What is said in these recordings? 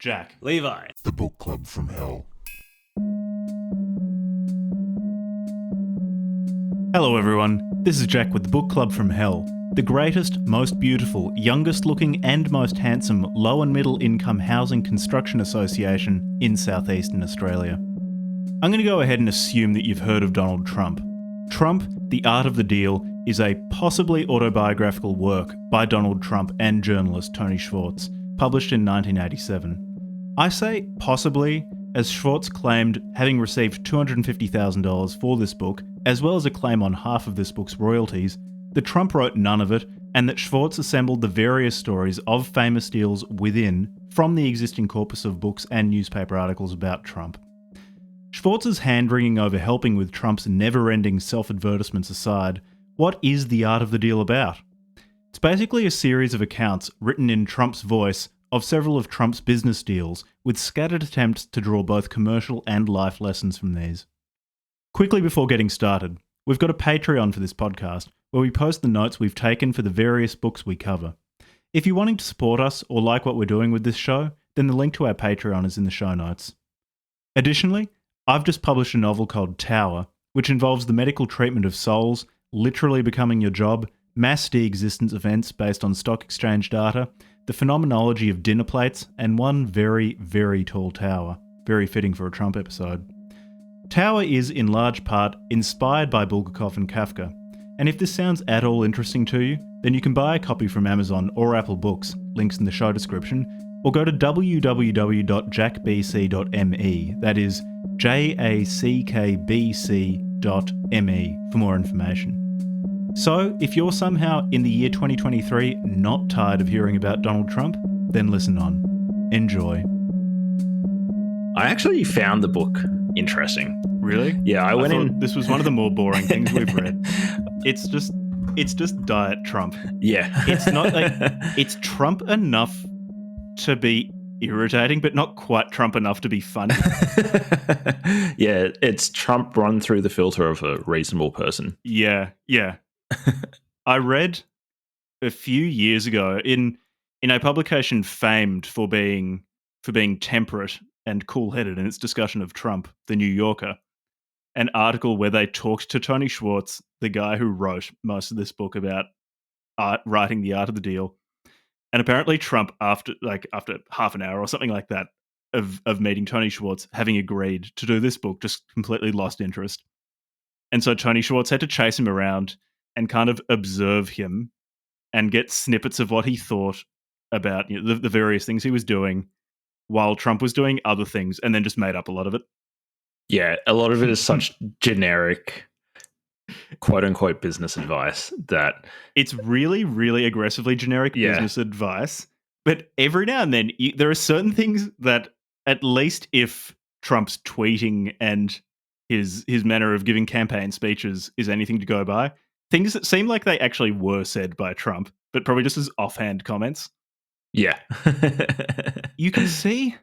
Jack. Levi. The Book Club from Hell. Hello everyone, this is Jack with the Book Club from Hell, the greatest, most beautiful, youngest looking and most handsome low and middle income housing construction association in southeastern Australia. I'm going to go ahead and assume that you've heard of Donald Trump. Trump, The Art of the Deal is a possibly autobiographical work by Donald Trump and journalist Tony Schwartz, published in 1987. I say possibly, as Schwartz claimed having received $250,000 for this book, as well as a claim on half of this book's royalties, that Trump wrote none of it, and that Schwartz assembled the various stories of famous deals within from the existing corpus of books and newspaper articles about Trump. Schwartz's hand-wringing over helping with Trump's never-ending self-advertisements aside, what is The Art of the Deal about? It's basically a series of accounts written in Trump's voice of several of Trump's business deals, with scattered attempts to draw both commercial and life lessons from these. Quickly before getting started, we've got a Patreon for this podcast, where we post the notes we've taken for the various books we cover. If you're wanting to support us or like what we're doing with this show, then the link to our Patreon is in the show notes. Additionally, I've just published a novel called Tower, which involves the medical treatment of souls, literally becoming your job, mass de-existence events based on stock exchange data, the phenomenology of dinner plates, and one very, very tall tower. Very fitting for a Trump episode. Tower is, in large part, inspired by Bulgakov and Kafka, and if this sounds at all interesting to you, then you can buy a copy from Amazon or Apple Books, links in the show description, or go to www.jackbc.me, that is jackbc.me, for more information. So, if you're somehow in the year 2023 not tired of hearing about Donald Trump, then listen on. Enjoy. I actually found the book interesting. Really? Yeah, I went in. This was one of the more boring things we've read. It's just diet Trump. Yeah. It's not like, it's Trump enough to be irritating, but not quite Trump enough to be funny. Yeah, it's Trump run through the filter of a reasonable person. Yeah. I read a few years ago in a publication famed for being temperate and cool-headed in its discussion of Trump, The New Yorker, an article where they talked to Tony Schwartz, the guy who wrote most of this book about writing The Art of the Deal. And apparently Trump, after half an hour or something like that of meeting Tony Schwartz, having agreed to do this book, just completely lost interest. And so Tony Schwartz had to chase him around and kind of observe him and get snippets of what he thought about the various things he was doing while Trump was doing other things, and then just made up a lot of it. Yeah, a lot of it is such generic, quote-unquote business advice that... It's really, really aggressively generic business advice, but every now and then there are certain things that, at least if Trump's tweeting and his manner of giving campaign speeches is anything to go by, things that seem like they actually were said by Trump, but probably just as offhand comments. Yeah. You can see...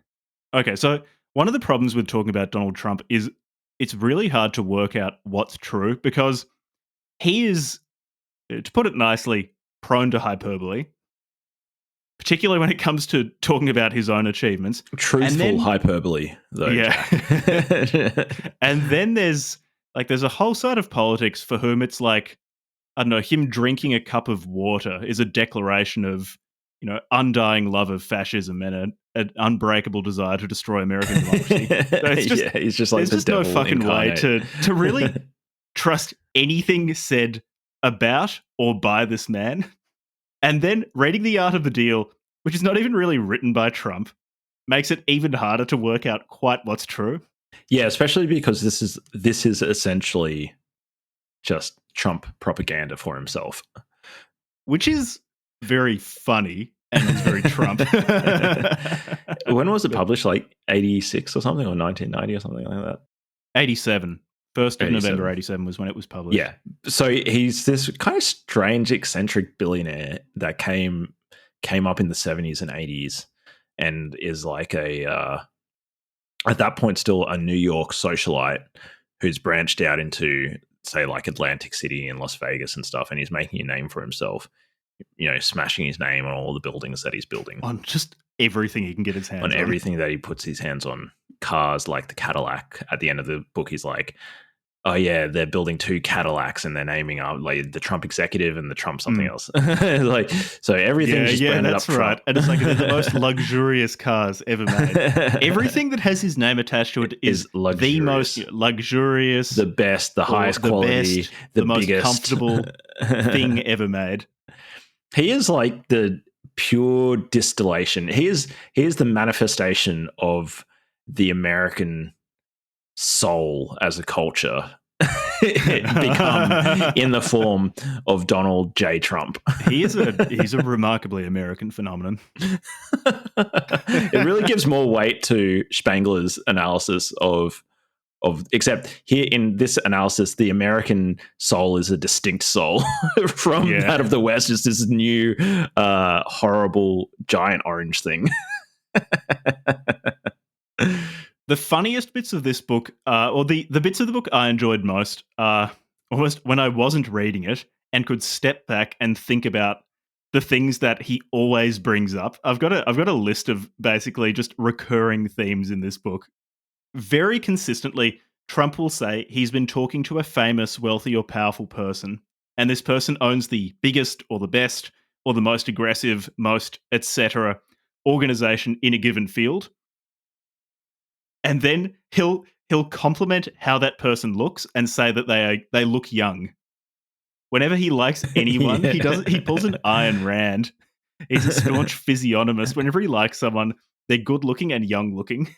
Okay, so one of the problems with talking about Donald Trump is it's really hard to work out what's true, because he is, to put it nicely, prone to hyperbole, particularly when it comes to talking about his own achievements. Truthful hyperbole, though. Yeah. And then there's a whole side of politics for whom it's like, I don't know, him drinking a cup of water is a declaration of, undying love of fascism and an unbreakable desire to destroy American democracy. So it's just, he's just like there's the just no devil fucking incarnate. way to really trust anything said about or by this man. And then reading The Art of the Deal, which is not even really written by Trump, makes it even harder to work out quite what's true. Yeah, especially because this is essentially just Trump propaganda for himself. Which is very funny and is very Trump. When was it published? Like 86 or something, or 1990 or something like that? 87. 1st of November 87 was when it was published. Yeah. So he's this kind of strange, eccentric billionaire that came up in the 70s and 80s and is like at that point still a New York socialite who's branched out into, say, like Atlantic City and Las Vegas and stuff, and he's making a name for himself. smashing his name on all the buildings that he's building, on just everything he can get his hands on. Everything that he puts his hands on. Cars like the Cadillac. At the end of the book, he's like, oh yeah, they're building 2 Cadillacs and they're naming up like the Trump executive and the Trump something else. Like, so everything's just branded that's up right. Trump. And it's like they're the most luxurious cars ever made. Everything that has his name attached to it is the most luxurious, the best, the highest quality, best, the most biggest. comfortable thing ever made. He is like the pure distillation. He is the manifestation of the American soul as a culture become in the form of Donald J. Trump. He's a remarkably American phenomenon. It really gives more weight to Spangler's analysis of except here in this analysis, the American soul is a distinct soul from that of the West. It's this new horrible giant orange thing. The funniest bits of this book, or the bits of the book I enjoyed most, almost when I wasn't reading it and could step back and think about the things that he always brings up. I've got a list of basically just recurring themes in this book. Very consistently, Trump will say he's been talking to a famous, wealthy, or powerful person, and this person owns the biggest or the best or the most aggressive, most etc. organization in a given field. And then he'll compliment how that person looks and say that they look young. Whenever he likes anyone, he pulls an Ayn Rand. He's a staunch physiognomist. Whenever he likes someone, they're good looking and young looking.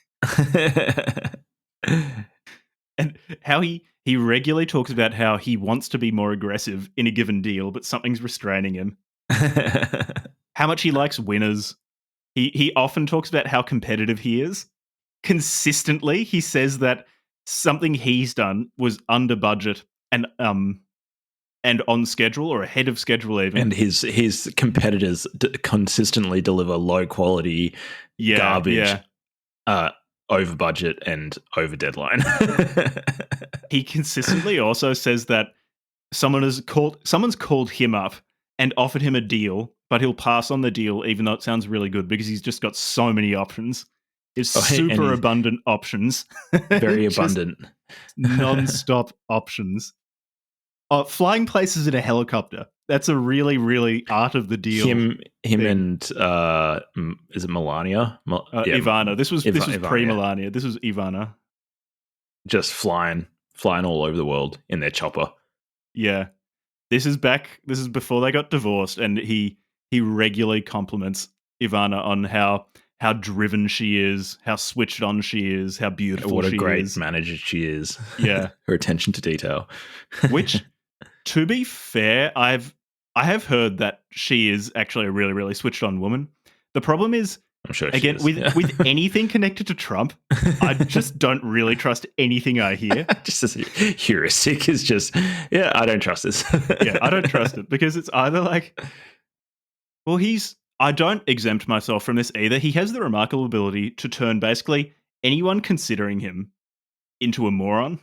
And how he regularly talks about how he wants to be more aggressive in a given deal, but something's restraining him. How much he likes winners. He often talks about how competitive he is. Consistently, he says that something he's done was under budget and on schedule or ahead of schedule even. And his competitors consistently deliver low quality garbage, over budget and over deadline. He consistently also says that someone's called him up and offered him a deal, but he'll pass on the deal even though it sounds really good because he's just got so many options. It's super abundant options. Very abundant. Non-stop options. Flying places in a helicopter. That's a really, really art of the deal. Him and is it Melania? Ivana. This was Ivana, pre-Melania. Yeah. This was Ivana. Just flying all over the world in their chopper. Yeah. This is before they got divorced, and he regularly compliments Ivana on how driven she is, how switched on she is, how beautiful she is. What a great manager she is. Yeah. Her attention to detail. Which, to be fair, I have heard that she is actually a really, really switched on woman. The problem is, I'm sure again, with anything connected to Trump, I just don't really trust anything I hear. Just as a heuristic is just, I don't trust this. I don't trust it because it's either like, well, I don't exempt myself from this either. He has the remarkable ability to turn basically anyone considering him into a moron.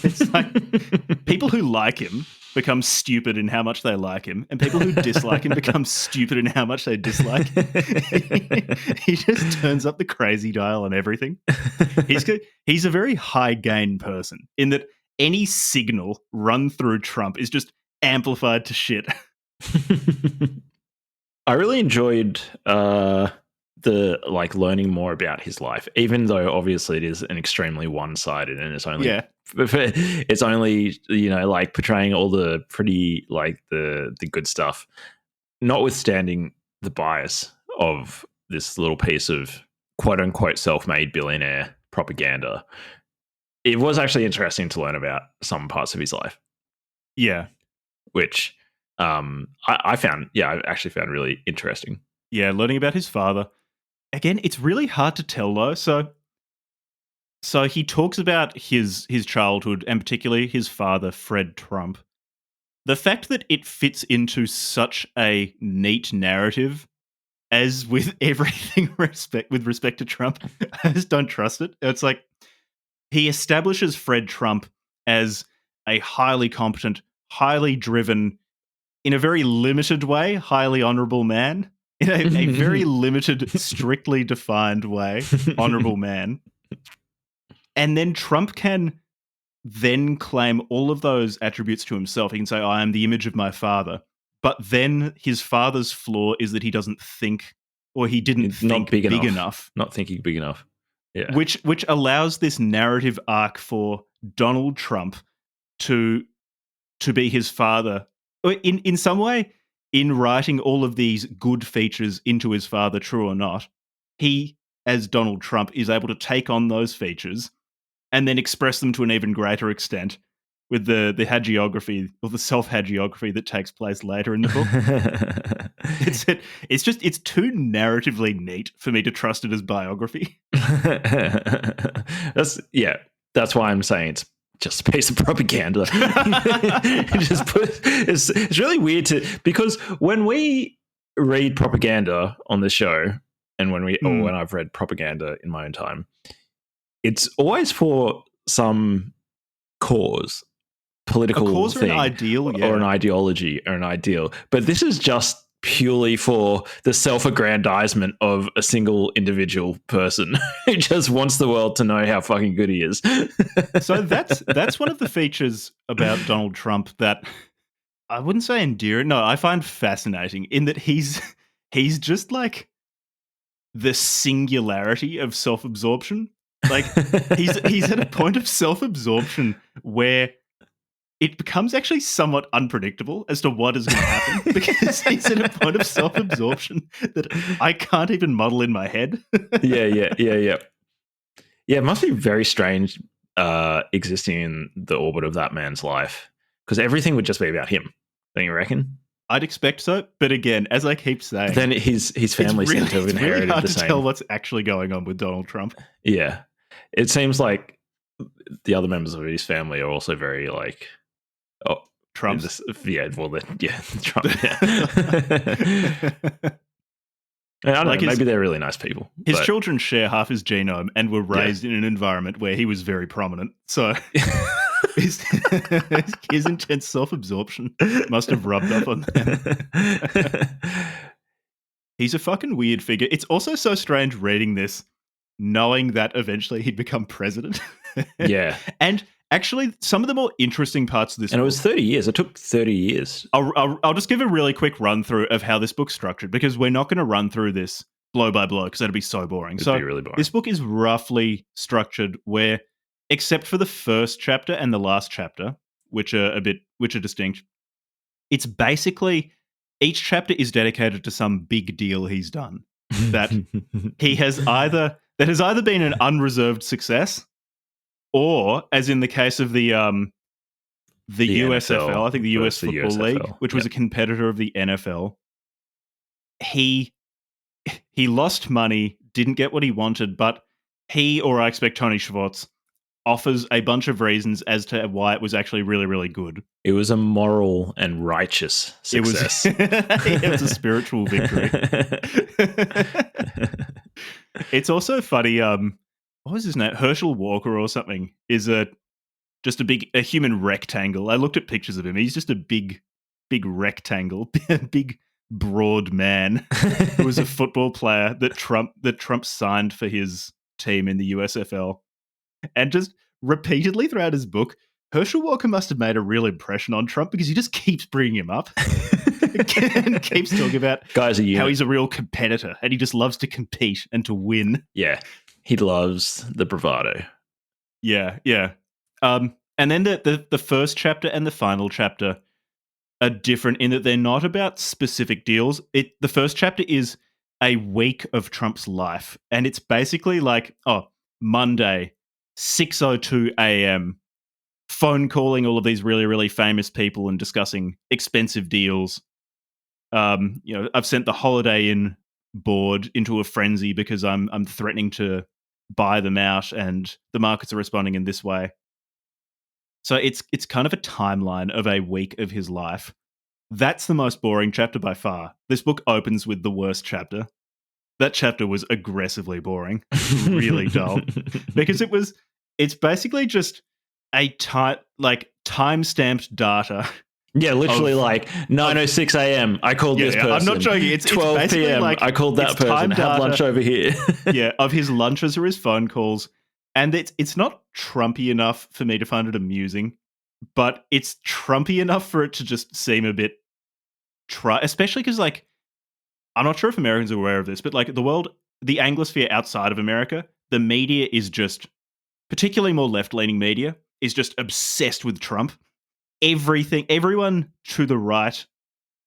It's like people who like him become stupid in how much they like him, and people who dislike him become stupid in how much they dislike him. He just turns up the crazy dial on everything. He's a very high gain person in that any signal run through Trump is just amplified to shit. I really enjoyed the learning more about his life, even though obviously it is an extremely one-sided and it's only portraying all the pretty the good stuff, notwithstanding the bias of this little piece of quote unquote self-made billionaire propaganda. It was actually interesting to learn about some parts of his life. Yeah, which I actually found really interesting. Yeah, learning about his father. Again, it's really hard to tell though. So he talks about his childhood and particularly his father, Fred Trump. The fact that it fits into such a neat narrative, as with everything with respect to Trump, I just don't trust it. It's like he establishes Fred Trump as a highly competent, highly driven, in a very limited way, highly honourable man. In a very limited, strictly defined way, honourable man. And then Trump can then claim all of those attributes to himself. He can say, I am the image of my father. But then his father's flaw is that he doesn't think, or he didn't think big enough. Not thinking big enough. Yeah. Which allows this narrative arc for Donald Trump to be his father. In some way, in writing all of these good features into his father, true or not, he, as Donald Trump, is able to take on those features and then express them to an even greater extent with the hagiography or the self-hagiography that takes place later in the book. It's too narratively neat for me to trust it as biography. That's why I'm saying it's just a piece of propaganda. It's really weird because when we read propaganda on the show, and when I've read propaganda in my own time, it's always for some cause, political cause thing, or an ideal, or an ideology, or an ideal. But this is just purely for the self-aggrandizement of a single individual person who just wants the world to know how fucking good he is. So that's one of the features about Donald Trump that I wouldn't say endearing. No, I find fascinating in that he's just like the singularity of self-absorption. Like he's at a point of self-absorption where it becomes actually somewhat unpredictable as to what is going to happen because he's at a point of self-absorption that I can't even model in my head. Yeah, it must be very strange existing in the orbit of that man's life, because everything would just be about him, don't you reckon? I'd expect so, but again, as I keep saying, then his family seems to have inherited really hard the to same. tell what's actually going on with Donald Trump. Yeah, it seems like the other members of his family are also very like Trump. Trump. Yeah. I don't know, maybe they're really nice people. His children share half his genome and were raised in an environment where he was very prominent. So his intense self-absorption must have rubbed off on them. He's a fucking weird figure. It's also so strange reading this, knowing that eventually he'd become president. Yeah. And actually, some of the more interesting parts of this and book, it was 30 years. It took 30 years. I'll just give a really quick run through of how this book's structured, because we're not going to run through this blow by blow because that'd be so boring. It'd be really boring. This book is roughly structured where, except for the first chapter and the last chapter, which are distinct, it's basically each chapter is dedicated to some big deal he's done that has either been an unreserved success, or, as in the case of the USFL, NFL, I think the US Football League, which was a competitor of the NFL, he lost money, didn't get what he wanted, but he, or I expect Tony Schwartz, offers a bunch of reasons as to why it was actually really, really good. It was a moral and righteous success. It was a spiritual victory. It's also funny. What was his name? Herschel Walker or something is just a human rectangle. I looked at pictures of him. He's just a big rectangle, big broad man who was a football player that Trump signed for his team in the USFL. And just repeatedly throughout his book, Herschel Walker must have made a real impression on Trump because he just keeps bringing him up and keeps talking about how he's a real competitor and he just loves to compete and to win. Yeah, he loves the bravado. Yeah. And then the first chapter and the final chapter are different in that they're not about specific deals. The first chapter is a week of Trump's life, and it's basically like, Monday, 6:02 a.m., phone calling all of these really, really famous people and discussing expensive deals. I've sent the Holiday Inn board into a frenzy because I'm threatening to buy them out, and the markets are responding in this way. So it's kind of a timeline of a week of his life. That's the most boring chapter by far. This book opens with the worst chapter. That chapter was aggressively boring, really dull, because it's basically just a time-stamped data Yeah, literally like 9:06 a.m. I called this person. I'm not joking. It's 12 p.m. Like, I called that person. Have lunch over here. Yeah, of his lunches or his phone calls. And it's not Trumpy enough for me to find it amusing, but it's Trumpy enough for it to just seem a bit especially because, like, I'm not sure if Americans are aware of this, but like the Anglosphere outside of America, the media is just, particularly more left-leaning media, is just obsessed with Trump. Everyone to the right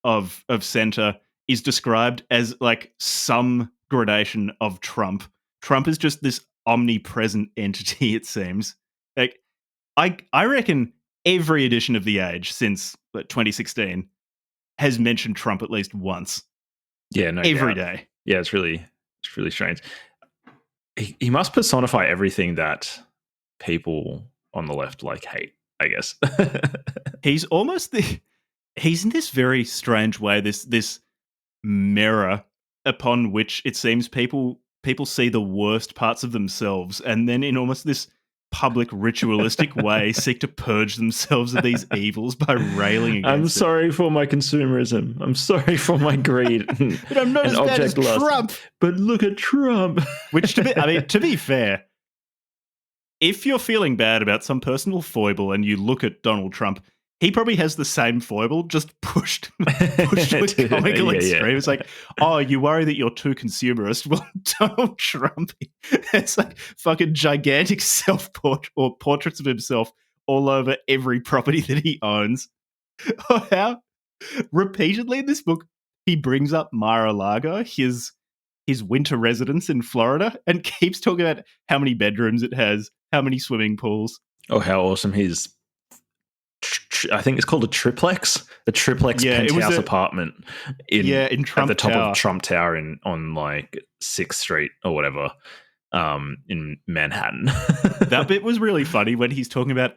of center is described as like some gradation of Trump. Trump is just this omnipresent entity, it seems. Like, I reckon every edition of The Age since 2016 has mentioned Trump at least once. Yeah, no every doubt. day. Yeah, it's really strange. He must personify everything that people on the left like hate, I guess. He's almost he's in this very strange way, this mirror upon which it seems people see the worst parts of themselves, and then in almost this public ritualistic way seek to purge themselves of these evils by railing against I'm sorry for my consumerism. I'm sorry for my greed. But I'm not as bad as Trump. But look at Trump. Which, to be fair, if you're feeling bad about some personal foible and you look at Donald Trump, he probably has the same foible, just pushed to a comical extreme. Yeah. It's like, oh, you worry that you're too consumerist? Well, Donald Trump, it's like fucking gigantic or portraits of himself all over every property that he owns. Or how repeatedly in this book he brings up Mar-a-Lago, his winter residence in Florida, and keeps talking about how many bedrooms it has, how many swimming pools. Oh, how awesome his... I think it's called a triplex penthouse apartment in Trump at the top of Trump Tower on like 6th Street or whatever, in Manhattan. That bit was really funny when he's talking about,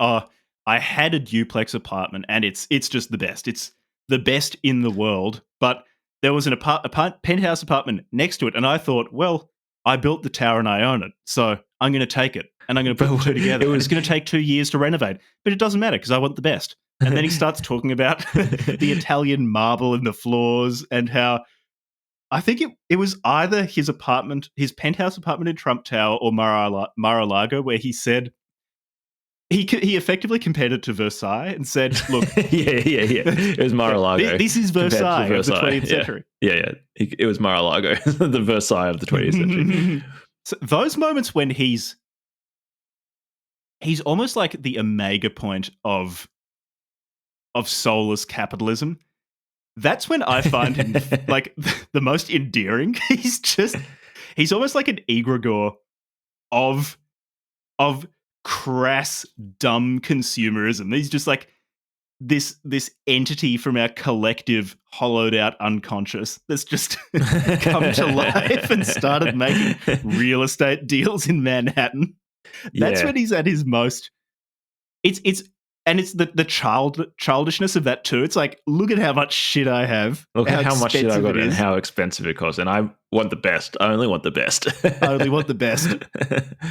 I had a duplex apartment and it's just the best. It's the best in the world, but there was a penthouse apartment next to it, and I thought, well, I built the tower and I own it, so I'm going to take it. And I'm going to put the two together. It's going to take 2 years to renovate, but it doesn't matter because I want the best. And then he starts talking about the Italian marble in the floors and how I think it was either his penthouse apartment in Trump Tower or Mar-a-Lago, where he said he effectively compared it to Versailles and said, "Look, yeah, it was Mar-a-Lago. This is Versailles of the 20th century. Yeah. It was Mar-a-Lago, the Versailles of the 20th century." So those moments when he's almost like the omega point of soulless capitalism. That's when I find him like the most endearing. He's almost like an egregore of crass, dumb consumerism. He's just like this entity from our collective hollowed out unconscious that's just come to life and started making real estate deals in Manhattan. That's when he's at his most. It's the childishness of that too. It's like, look at how much shit I have. Look at how much shit I got and how expensive it costs. And I want the best. I only want the best. I only want the best.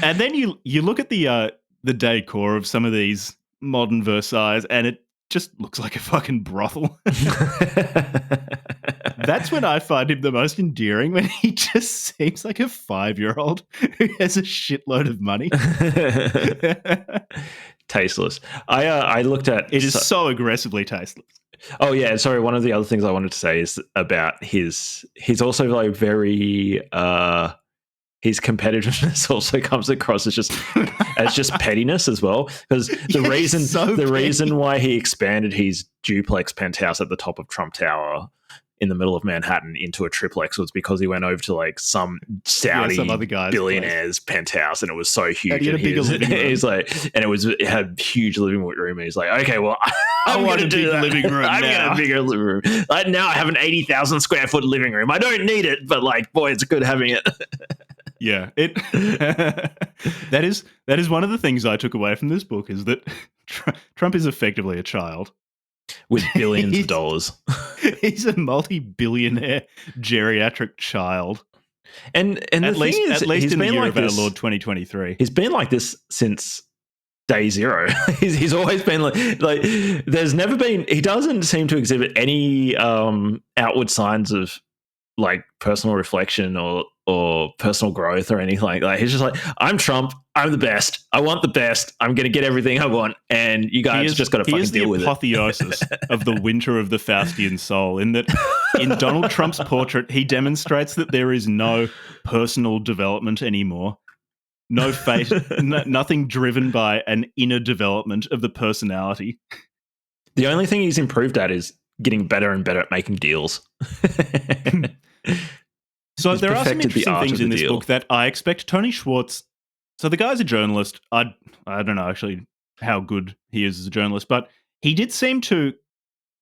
And then you look at the decor of some of these modern Versailles, and it just looks like a fucking brothel. That's when I find him the most endearing, when he just seems like a 5-year-old who has a shitload of money. Tasteless. I looked at it. Is so aggressively tasteless. Oh yeah, sorry. One of the other things I wanted to say is about he's also like very his competitiveness also comes across as just pettiness as well, because the reason why he expanded his duplex penthouse at the top of Trump Tower in the middle of Manhattan into a triplex was because he went over to like some Saudi billionaire's penthouse, and it was so huge. And he had a bigger living room. He's like, and it had huge living room. And he's like, okay, well, I want a big living room. I got a bigger living room. Like, now I have an 80,000 square foot living room. I don't need it, but like, boy, it's good having it. Yeah, that is one of the things I took away from this book, is that Trump is effectively a child with billions of dollars. He's a multi-billionaire geriatric child, and at least in the year of our Lord 2023, he's been like this since day zero. He's always been like there's never been, he doesn't seem to exhibit any outward signs of like personal reflection or personal growth or anything like that. He's just like, I'm Trump, I'm the best, I want the best, I'm gonna get everything I want, and you guys just gotta fucking deal with it. He is the apotheosis of the winter of the Faustian soul, in that in Donald Trump's portrait he demonstrates that there is no personal development anymore. No fate, nothing driven by an inner development of the personality. The only thing he's improved at is getting better and better at making deals. So there are some interesting things in this book that I expect Tony Schwartz. So the guy's a journalist. I don't know actually how good he is as a journalist, but he did seem to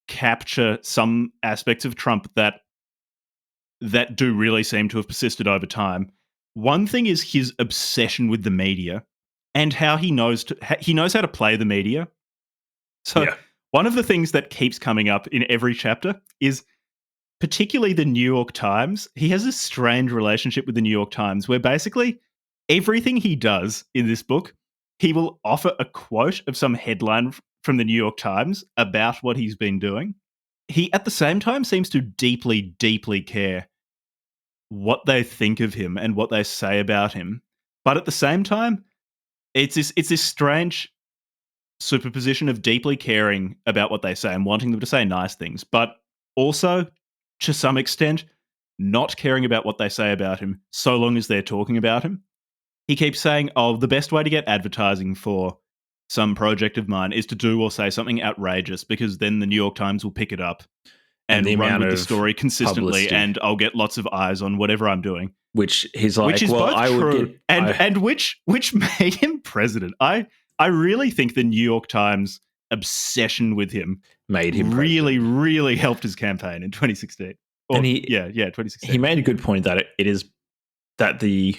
capture some aspects of Trump that do really seem to have persisted over time. One thing is his obsession with the media and how he knows how to play the media. So one of the things that keeps coming up in every chapter is particularly the New York Times. He has a strange relationship with the New York Times where basically everything he does in this book, he will offer a quote of some headline from the New York Times about what he's been doing. He, at the same time, seems to deeply, deeply care what they think of him and what they say about him. But at the same time, it's this strange superposition of deeply caring about what they say and wanting them to say nice things, but also, to some extent, not caring about what they say about him so long as they're talking about him. He keeps saying, oh, the best way to get advertising for some project of mine is to do or say something outrageous, because then the New York Times will pick it up and run with the story consistently, publicity. And I'll get lots of eyes on whatever I'm doing. Which he's like, which is well, both I true would get... and which made him president. I really think the New York Times obsession with him made him really, president. really helped his campaign in 2016. And 2016. He made a good point that it is that the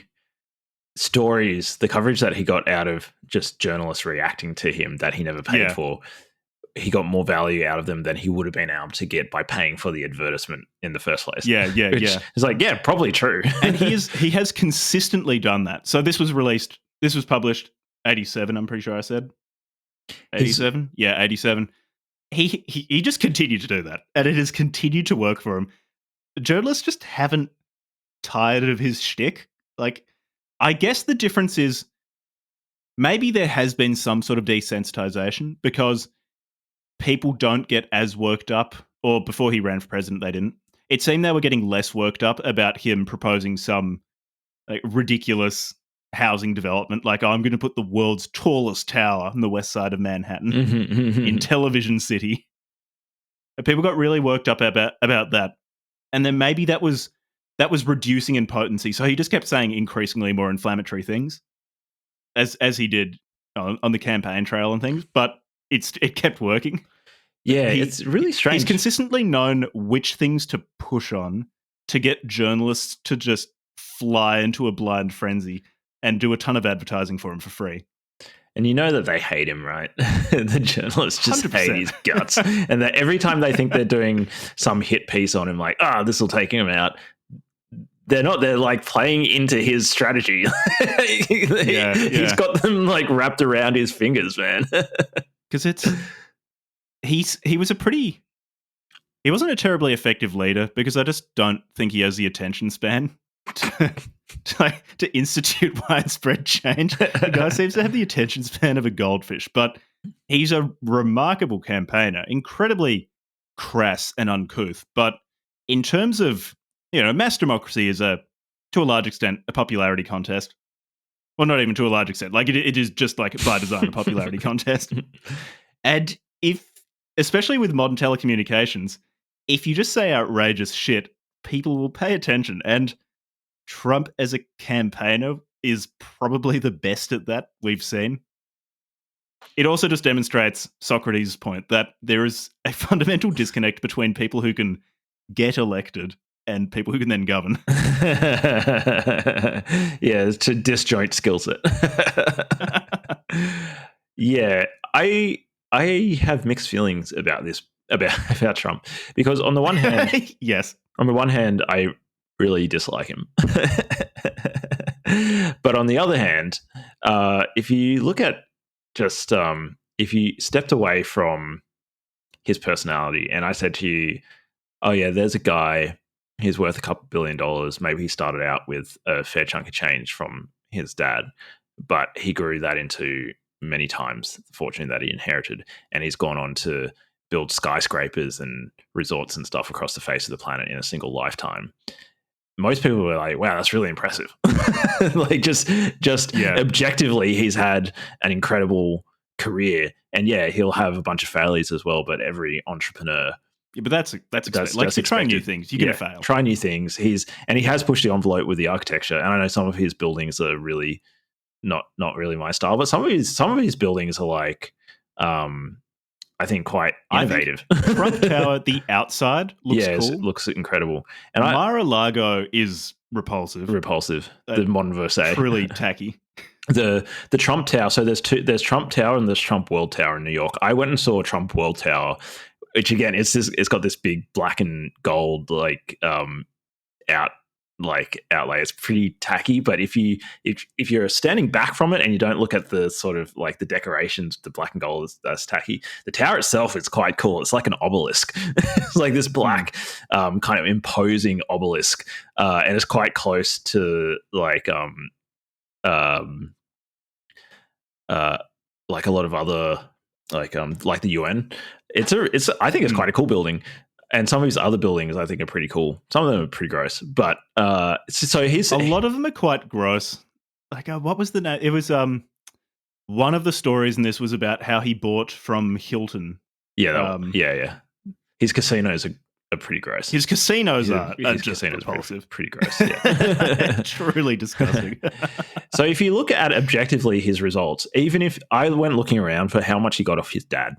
stories, the coverage that he got out of just journalists reacting to him that he never paid for, he got more value out of them than he would have been able to get by paying for the advertisement in the first place. It's like, probably true. And he has consistently done that. So this was published 87, I'm pretty sure I said. 87? 87. He just continued to do that, and it has continued to work for him. Journalists just haven't tired of his shtick. Like, I guess the difference is maybe there has been some sort of desensitization because people don't get as worked up, or before he ran for president, they didn't. It seemed they were getting less worked up about him proposing some like ridiculous housing development, like, I'm going to put the world's tallest tower on the west side of Manhattan in Television City. And people got really worked up about that. And then maybe that was reducing in potency. So he just kept saying increasingly more inflammatory things as he did on the campaign trail and things, but it kept working. Yeah, it's really strange. He's consistently known which things to push on to get journalists to just fly into a blind frenzy and do a ton of advertising for him for free. And you know that they hate him, right? The journalists just 100%. hate his guts. And that every time they think they're doing some hit piece on him, like, this will take him out, they're not. They're like playing into his strategy. He's got them like wrapped around his fingers, man. Because he wasn't a terribly effective leader, because I just don't think he has the attention span to institute widespread change. The guy seems to have the attention span of a goldfish, but he's a remarkable campaigner, incredibly crass and uncouth. But in terms of, mass democracy is to a large extent a popularity contest. Well, not even to a large extent. Like it is just like by design a popularity contest. And especially with modern telecommunications, if you just say outrageous shit, people will pay attention. And Trump as a campaigner is probably the best at that we've seen. It also just demonstrates Socrates' point that there is a fundamental disconnect between people who can get elected and people who can then govern. It's a disjoint skill set. I have mixed feelings about this, about Trump, because on the one hand, I really dislike him. But on the other hand, if you look at just if you stepped away from his personality and I said to you, oh yeah, there's a guy, he's worth a couple $1 billion. Maybe he started out with a fair chunk of change from his dad, but he grew that into many times the fortune that he inherited. And he's gone on to build skyscrapers and resorts and stuff across the face of the planet in a single lifetime. Most people were like, wow, that's really impressive. Like just objectively, he's had an incredible career. And yeah, he'll have a bunch of failures as well, but every entrepreneur. Yeah, but that's expected. Like, you're trying new things, you're going to fail. Try new things. He has pushed the envelope with the architecture. And I know some of his buildings are really not really my style, but some of his buildings are like, I think quite innovative. Trump Tower, the outside looks cool. It looks incredible. And Mar-a-Lago is repulsive. The modern Versailles. Truly tacky. The Trump Tower. So there's Trump Tower and there's Trump World Tower in New York. I went and saw Trump World Tower, which again, it's got this big black and gold outlay. It's pretty tacky, but if you're standing back from it and you don't look at the sort of like the decorations, the black and gold, that's tacky. The tower itself is quite cool. It's like an obelisk. It's like this black kind of imposing obelisk, and it's quite close to like a lot of other like the UN. I think it's quite a cool building. And some of his other buildings, I think, are pretty cool. Some of them are pretty gross, but so he's a lot of them are quite gross. Like, what was the name? It was one of the stories in this was about how he bought from Hilton. Yeah, yeah. His casinos are pretty gross. His casinos are just repulsive. Pretty gross. Yeah, truly disgusting. So if you look at objectively his results, even if I went looking around for how much he got off his dad.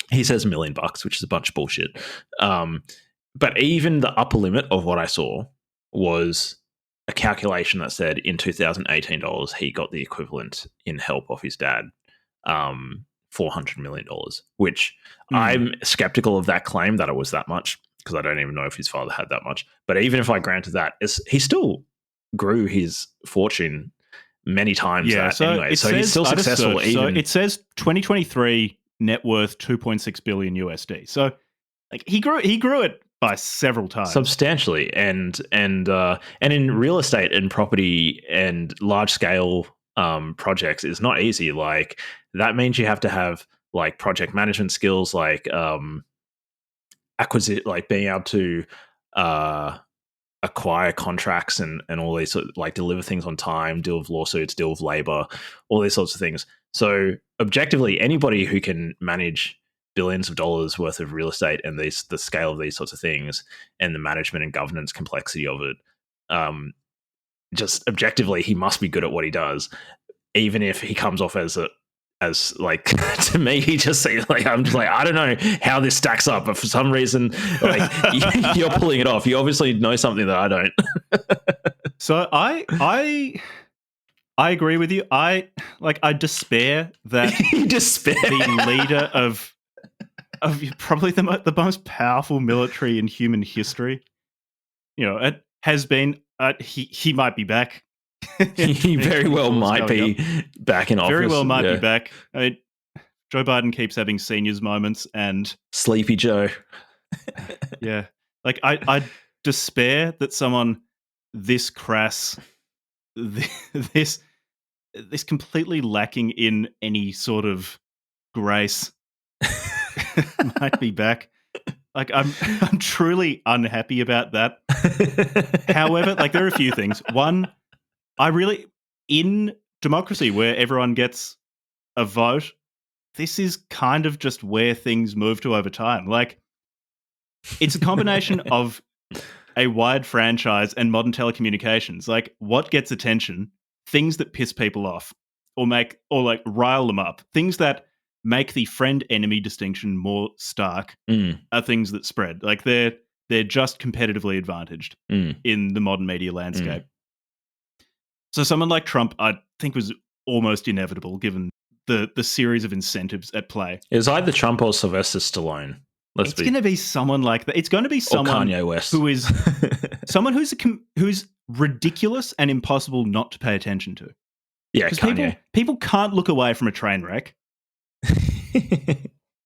He says $1 million, which is a bunch of bullshit. But even the upper limit of what I saw was a calculation that said in 2018 dollars, he got the equivalent in help off his dad, $400 million, which I'm skeptical of that claim that it was that much because I don't even know if his father had that much. But even if I granted that, he still grew his fortune many times anyway. So he's still successful. So it says 2023 net worth $2.6 billion USD. So like he grew it by several times, substantially, and in real estate and property and large scale projects is not easy. Like that means you have to have like project management skills, like like being able to acquire contracts and all these sort of, like deliver things on time, deal with lawsuits, deal with labor, all these sorts of things. So objectively, anybody who can manage billions of dollars worth of real estate and the scale of these sorts of things and the management and governance complexity of it, just objectively, he must be good at what he does, even if he comes off as like to me, he just seems like I'm just like I don't know how this stacks up, but for some reason, like you're pulling it off. You obviously know something that I don't. So I agree with you. I despair that the leader of probably the most powerful military in human history, it has been. He might be back. He very well might be back in office. Very well might be back. I mean, Joe Biden keeps having seniors moments and Sleepy Joe. Yeah, like I despair that someone this crass, this completely lacking in any sort of grace might be back. Like I'm truly unhappy about that. However, like there are a few things. One, in democracy where everyone gets a vote, this is kind of just where things move to over time. Like it's a combination of a wide franchise and modern telecommunications. Like what gets attention, things that piss people off or like rile them up, things that make the friend-enemy distinction more stark are things that spread. Like they're just competitively advantaged in the modern media landscape. So someone like Trump, I think, was almost inevitable given the series of incentives at play. It was either Trump or Sylvester Stallone. It's going to be someone like that. It's going to be someone Kanye West, who is someone who's ridiculous and impossible not to pay attention to. Yeah, Because Kanye. people can't look away from a train wreck,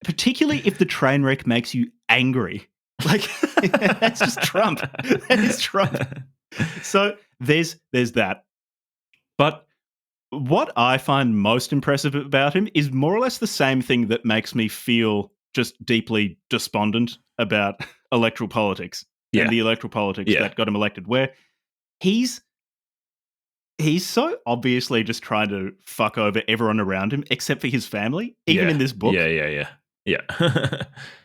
particularly if the train wreck makes you angry. Like, that's just Trump. That is Trump. So there's that. But what I find most impressive about him is more or less the same thing that makes me feel just deeply despondent about electoral politics Yeah. and the electoral politics Yeah. that got him elected, where he's so obviously just trying to fuck over everyone around him except for his family, even in this book. Yeah.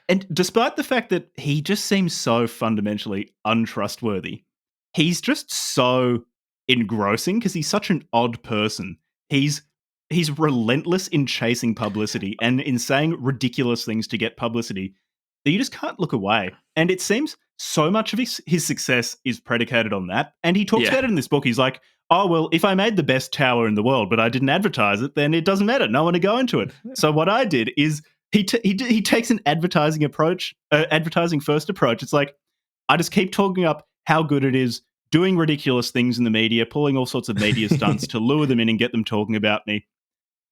And despite the fact that he just seems so fundamentally untrustworthy, he's just so engrossing because he's such an odd person. He's relentless in chasing publicity and in saying ridiculous things to get publicity that you just can't look away. And it seems so much of his success is predicated on that. And he talks about it in this book. He's like, oh, well, if I made the best tower in the world, but I didn't advertise it, then it doesn't matter. No one will go into it. So what I did is he takes an advertising approach, advertising first approach. It's like, I just keep talking up how good it is, doing ridiculous things in the media, pulling all sorts of media stunts to lure them in and get them talking about me.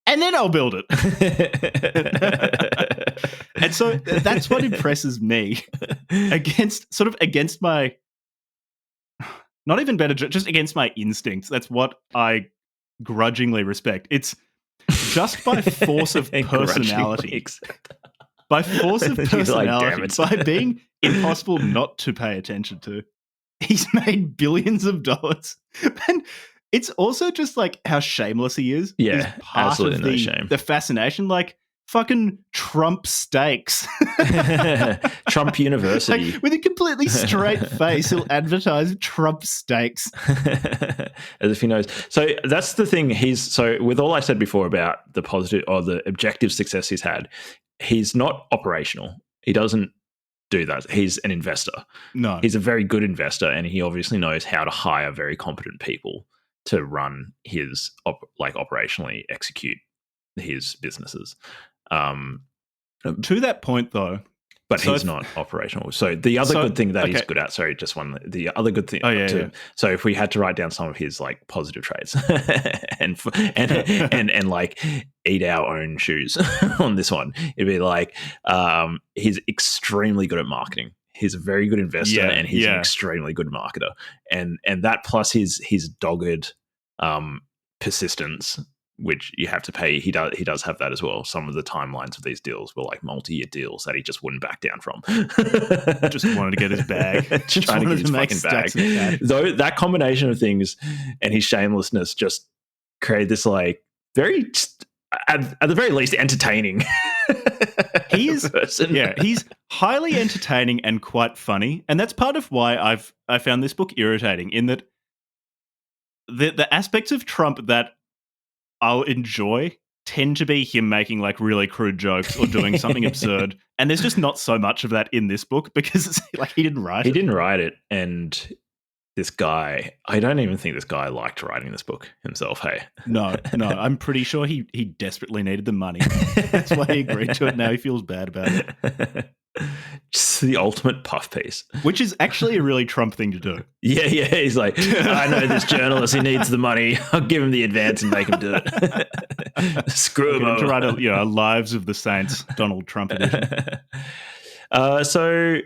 And then I'll build it. And so that's what impresses me against my, not even better, just against my instincts. That's what I grudgingly respect. It's just by force of personality. By force of personality, like, by being impossible not to pay attention to, he's made billions of dollars. And it's also just like how shameless he is. Yeah, is part absolutely of no shame. The fascination, like fucking Trump steaks. Trump University. Like, with a completely straight face, he'll advertise Trump steaks. As if he knows. So that's the thing. So with all I said before about the positive or the objective success he's had, he's not operational. He doesn't do that. He's an investor. No. He's a very good investor, and he obviously knows how to hire very competent people to run his operationally execute his businesses. To that point, though, but he's not operational. So the other good thing that he's good at, sorry, just one. The other good thing. So if we had to write down some of his like positive traits and like eat our own shoes on this one, it'd be like he's extremely good at marketing. He's a very good investor, and he's an extremely good marketer. And that plus his dogged persistence, which you have to pay. He does have that as well. Some of the timelines of these deals were like multi-year deals that he just wouldn't back down from. Just wanted to get his bag. Just trying to get his fucking bag. Though that combination of things and his shamelessness just created this like very, at the very least, entertaining. He is person. Yeah, he's highly entertaining and quite funny, and that's part of why I found this book irritating, in that the aspects of Trump that I'll enjoy tend to be him making like really crude jokes or doing something absurd. And there's just not so much of that in this book because it's like he didn't write it. And this guy, I don't even think this guy liked writing this book himself, hey? No, I'm pretty sure he desperately needed the money. That's why he agreed to it. Now he feels bad about it. Just the ultimate puff piece. Which is actually a really Trump thing to do. Yeah. He's like, I know this journalist, he needs the money. I'll give him the advance and make him do it. Screw him over. To write a Lives of the Saints Donald Trump edition. So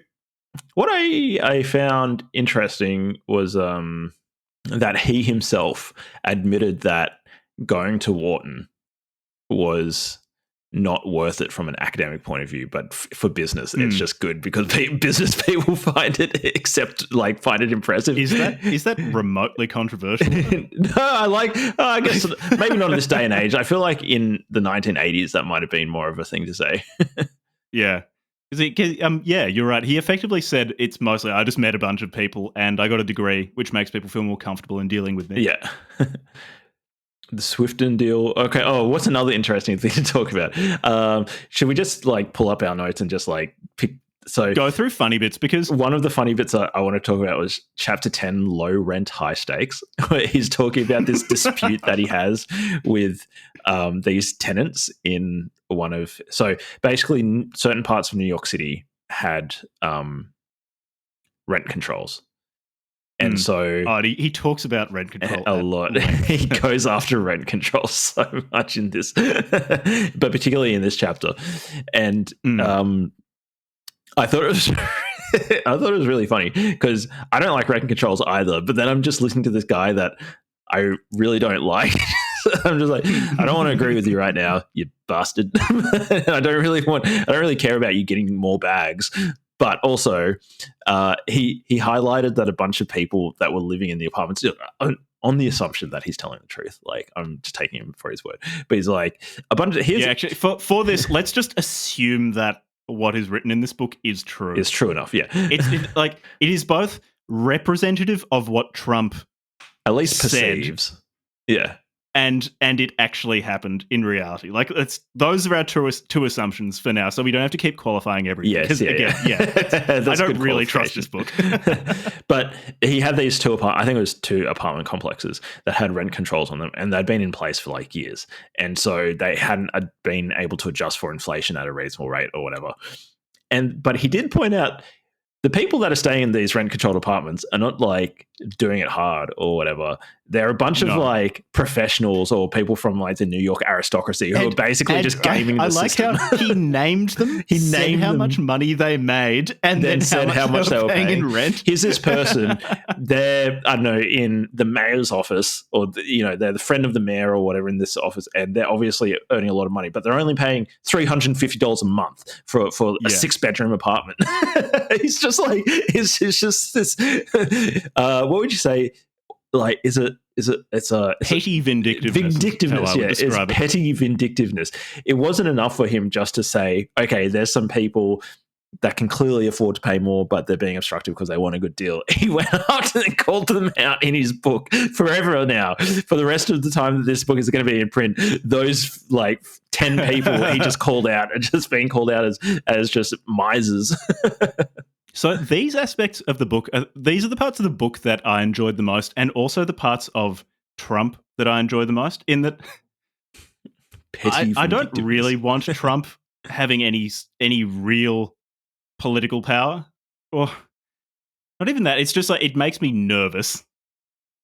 what I found interesting was that he himself admitted that going to Wharton was not worth it from an academic point of view, but for business, it's just good because business people find it impressive. Is that remotely controversial? No, I guess maybe not in this day and age. I feel like in the 1980s that might have been more of a thing to say. Yeah. Yeah, you're right. He effectively said it's mostly, I just met a bunch of people and I got a degree, which makes people feel more comfortable in dealing with me. Yeah. The Swifton deal. Okay. Oh, what's another interesting thing to talk about? Should we just like pull up our notes and just like pick? So go through funny bits, because one of the funny bits I want to talk about was chapter 10, low rent, high stakes, where he's talking about this dispute that he has with these tenants in so basically certain parts of New York City had rent controls. And so he talks about rent control a lot. He goes after rent control so much in this, but particularly in this chapter. And I thought it was really funny because I don't like rent controls either. But then I'm just listening to this guy that I really don't like. I'm just like, I don't want to agree with you right now, you bastard. I don't really care about you getting more bags. But also, he highlighted that a bunch of people that were living in the apartments, on the assumption that he's telling the truth. Like, I'm just taking him for his word. But he's like, a bunch of... actually, for this, let's just assume that what is written in this book is true. It's true enough, yeah. It is both representative of what Trump at least said, perceives. Yeah. And it actually happened in reality. Like, those are our two assumptions for now, so we don't have to keep qualifying everything. Yes, I don't really trust this book. But he had these two apartment complexes that had rent controls on them, and they'd been in place for like years, and so they hadn't been able to adjust for inflation at a reasonable rate or whatever. But he did point out the people that are staying in these rent-controlled apartments are not like doing it hard or whatever. They're a bunch of like professionals or people from like the New York aristocracy who are basically just gaming the system. I like how he named them. He named how much money they made, and then said how much they were paying in rent. Here's this person. They're, I don't know, in the mayor's office, or they're the friend of the mayor or whatever in this office, and they're obviously earning a lot of money, but they're only paying $350 a month for a 6-bedroom apartment. He's just like, it's just this. What would you say? Like, it's a petty vindictiveness. Vindictiveness, yeah. It's petty vindictiveness. It wasn't enough for him just to say, okay, there's some people that can clearly afford to pay more, but they're being obstructive because they want a good deal. He went out and called them out in his book forever now. For the rest of the time that this book is going to be in print, those like 10 people he just called out are just being called out as just misers. So these aspects of the book, these are the parts of the book that I enjoyed the most, and also the parts of Trump that I enjoy the most, in that I don't really want Trump having any real political power, or not even that. It's just like, it makes me nervous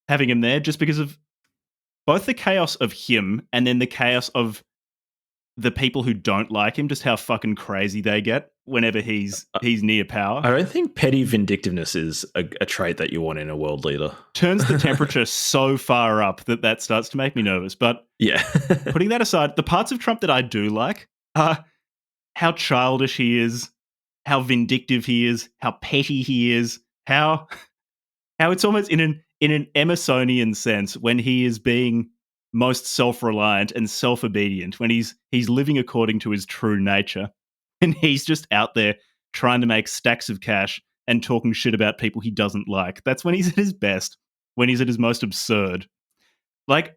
having him there, just because of both the chaos of him and then the chaos of the people who don't like him, just how fucking crazy they get whenever he's near power. I don't think petty vindictiveness is a trait that you want in a world leader. Turns the temperature so far up that starts to make me nervous. But yeah, putting that aside, the parts of Trump that I do like are how childish he is, how vindictive he is, how petty he is, how it's almost in an Emersonian sense when he is being most self-reliant and self-obedient, when he's living according to his true nature, and he's just out there trying to make stacks of cash and talking shit about people he doesn't like. That's when he's at his best, when he's at his most absurd. Like,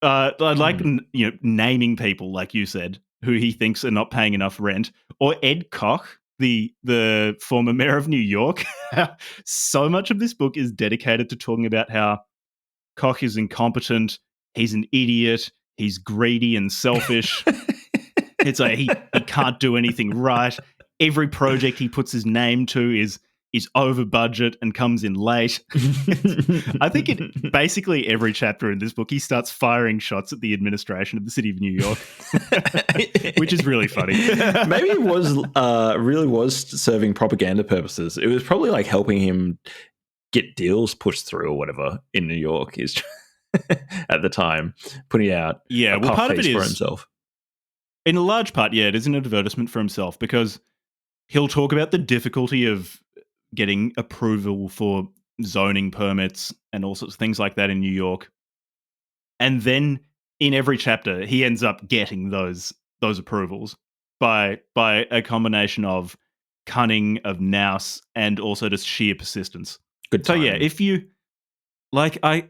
naming people, like you said, who he thinks are not paying enough rent, or Ed Koch, the former mayor of New York. So much of this book is dedicated to talking about how Koch is incompetent. He's an idiot. He's greedy and selfish. It's like he can't do anything right. Every project he puts his name to is over budget and comes in late. I think basically every chapter in this book, he starts firing shots at the administration of the city of New York, which is really funny. Maybe it was really was serving propaganda purposes. It was probably like helping him get deals pushed through or whatever in New York. Is at the time putting out part of it is for himself. In a large part, it is an advertisement for himself, because he'll talk about the difficulty of getting approval for zoning permits and all sorts of things like that in New York. And then in every chapter, he ends up getting those approvals by a combination of cunning, of nous, and also just sheer persistence. Good timing. So if you like, I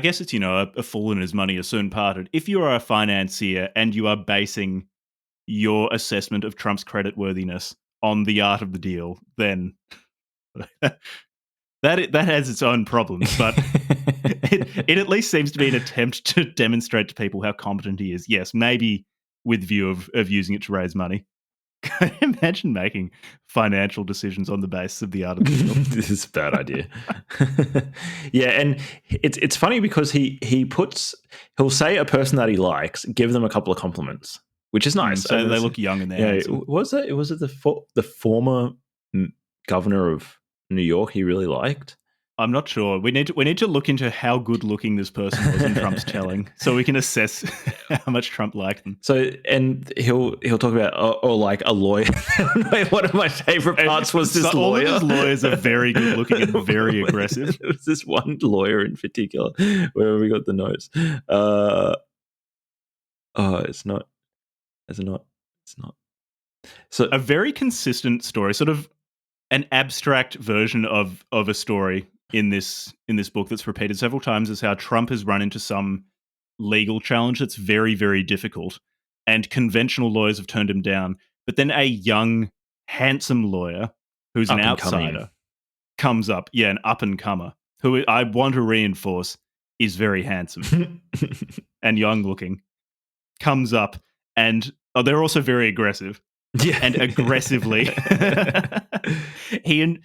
guess it's, a fool and his money are soon parted. If you are a financier and you are basing your assessment of Trump's creditworthiness on the art of the deal, then that has its own problems. But it at least seems to be an attempt to demonstrate to people how competent he is. Yes, maybe with view of using it to raise money. Imagine making financial decisions on the basis of the art of the deal. This is a bad idea. Yeah, and it's funny because he'll say a person that he likes, give them a couple of compliments, which is nice. So they look young and they're handsome. Was it the former governor of New York he really liked? I'm not sure. We need to look into how good looking this person was in Trump's telling, so we can assess how much Trump liked them. So, and he'll talk about or like a lawyer. One of my favorite parts was this lawyer. All of his lawyers are very good looking and very aggressive. There was this one lawyer in particular where we got the notes. It's not. So a very consistent story, sort of an abstract version of a story in this book that's repeated several times, is how Trump has run into some legal challenge that's very, very difficult, and conventional lawyers have turned him down. But then a young, handsome lawyer who's an outsider comes up, an up-and-comer, who I want to reinforce is very handsome and young-looking, comes up, and they're also very aggressive. Yeah. And aggressively, he and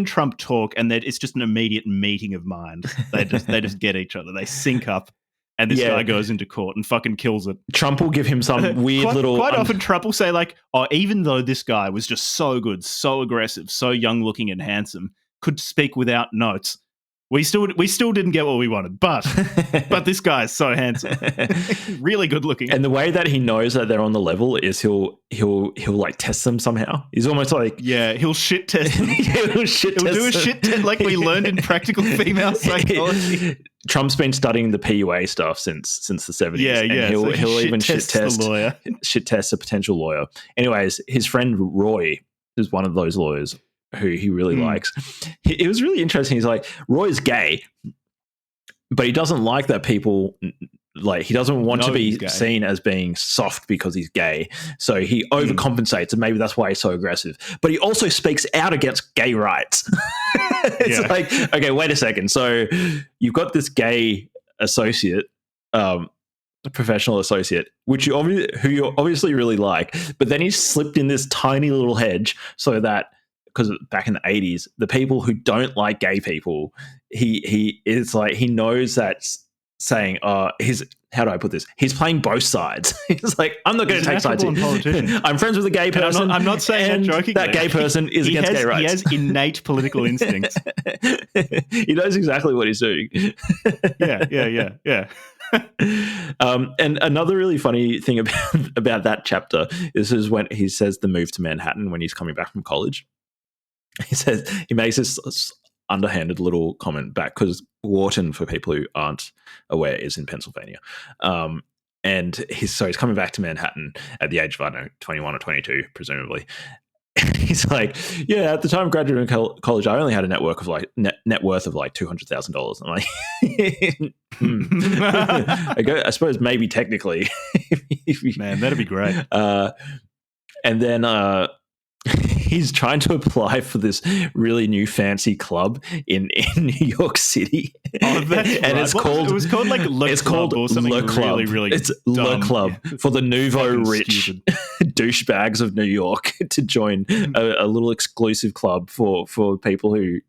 Trump talk, and it's just an immediate meeting of minds. They just get each other. They sync up, and this guy goes into court and fucking kills it. Trump will give him some weird quite often Trump will say like, "Oh, even though this guy was just so good, so aggressive, so young looking and handsome, could speak without notes. We still didn't get what we wanted, but this guy is so handsome, really good looking." And the way that he knows that they're on the level is he'll like test them somehow. He's almost like he'll shit test them. He'll do a shit test like we learned in practical female psychology. Trump's been studying the PUA stuff since the 70s. Yeah. And he'll even shit test the lawyer. Shit test a potential lawyer. Anyways, his friend Roy is one of those lawyers who he really likes. It was really interesting. He's like, Roy's gay, but he doesn't like that people, like, he doesn't want to be seen as being soft because he's gay. So he overcompensates, and maybe that's why he's so aggressive. But he also speaks out against gay rights. It's like, okay, wait a second. So you've got this gay associate, professional associate, who you obviously really like, but then he's slipped in this tiny little hedge so that, because back in the 80s, the people who don't like gay people, he knows that saying, how do I put this? He's playing both sides. He's like, I'm not going to take sides. I'm friends with a gay person. I'm not saying that jokingly. That gay person is against gay rights. He has innate political instincts. He knows exactly what he's doing. Yeah. And another really funny thing about that chapter is when he says the move to Manhattan when he's coming back from college. He makes this underhanded little comment back, because Wharton, for people who aren't aware, is in Pennsylvania. And he's coming back to Manhattan at the age of, I don't know, 21 or 22, presumably. And he's like, yeah, at the time of graduating college, I only had a net worth of like $200,000. I'm like, I suppose maybe technically. Man, that'd be great. And then he's trying to apply for this really new fancy club in New York City. Oh, that's and right. It was called like Le Club or something really, really It's dumb. Le Club for the nouveau rich Stupid. douchebags of New York to join a little exclusive club for people who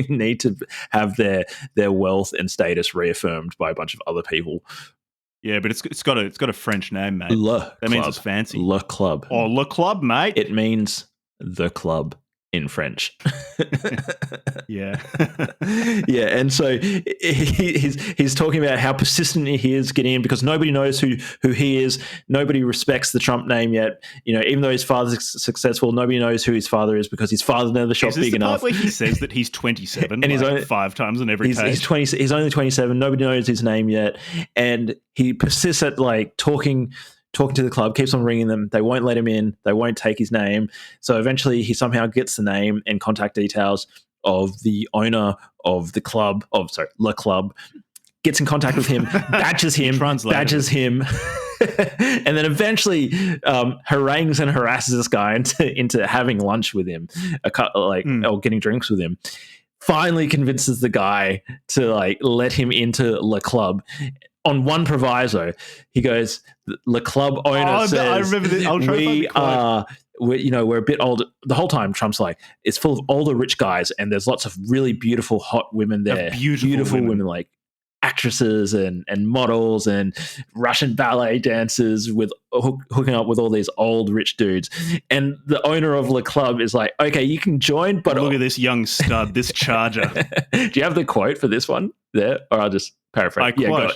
need to have their wealth and status reaffirmed by a bunch of other people. Yeah, but it's got a French name, mate. That means it's fancy. Le Club. Oh, Le Club, mate. It means the club in French. Yeah. Yeah, and so he's talking about how persistent he is getting in, because nobody knows who he is. Nobody respects the Trump name yet. You know, even though his father's successful, nobody knows who his father is because his father never shot big enough. Part where he says that he's 27 and he's only 5 times on every page. He's 20. He's only 27. Nobody knows his name yet, and he persists at like talking to the club, keeps on ringing them. They won't let him in. They won't take his name. So eventually he somehow gets the name and contact details of the owner of the club, Le Club, gets in contact with him, badges him, and then eventually harangues and harasses this guy into having lunch with him, or getting drinks with him. Finally convinces the guy to like let him into Le Club. on one proviso. He goes, the club owner says, I remember this. I'll try to find the quote. we're a bit older. The whole time Trump's like, it's full of older rich guys, and there's lots of really beautiful, hot women there. Beautiful women, like actresses and models and Russian ballet dancers with hooking up with all these old rich dudes. And the owner of the club is like, okay, you can join, but look at this young stud, this charger. Do you have the quote for this one there? Or I'll just paraphrase. I quote,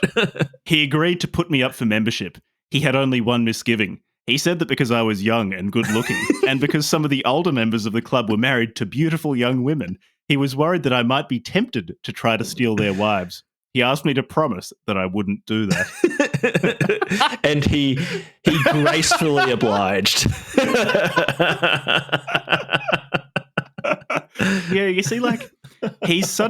he agreed to put me up for membership. He had only one misgiving. He said that because I was young and good looking, and because some of the older members of the club were married to beautiful young women, he was worried that I might be tempted to try to steal their wives. He asked me to promise that I wouldn't do that. And he gracefully obliged. Yeah, you see, like, he's so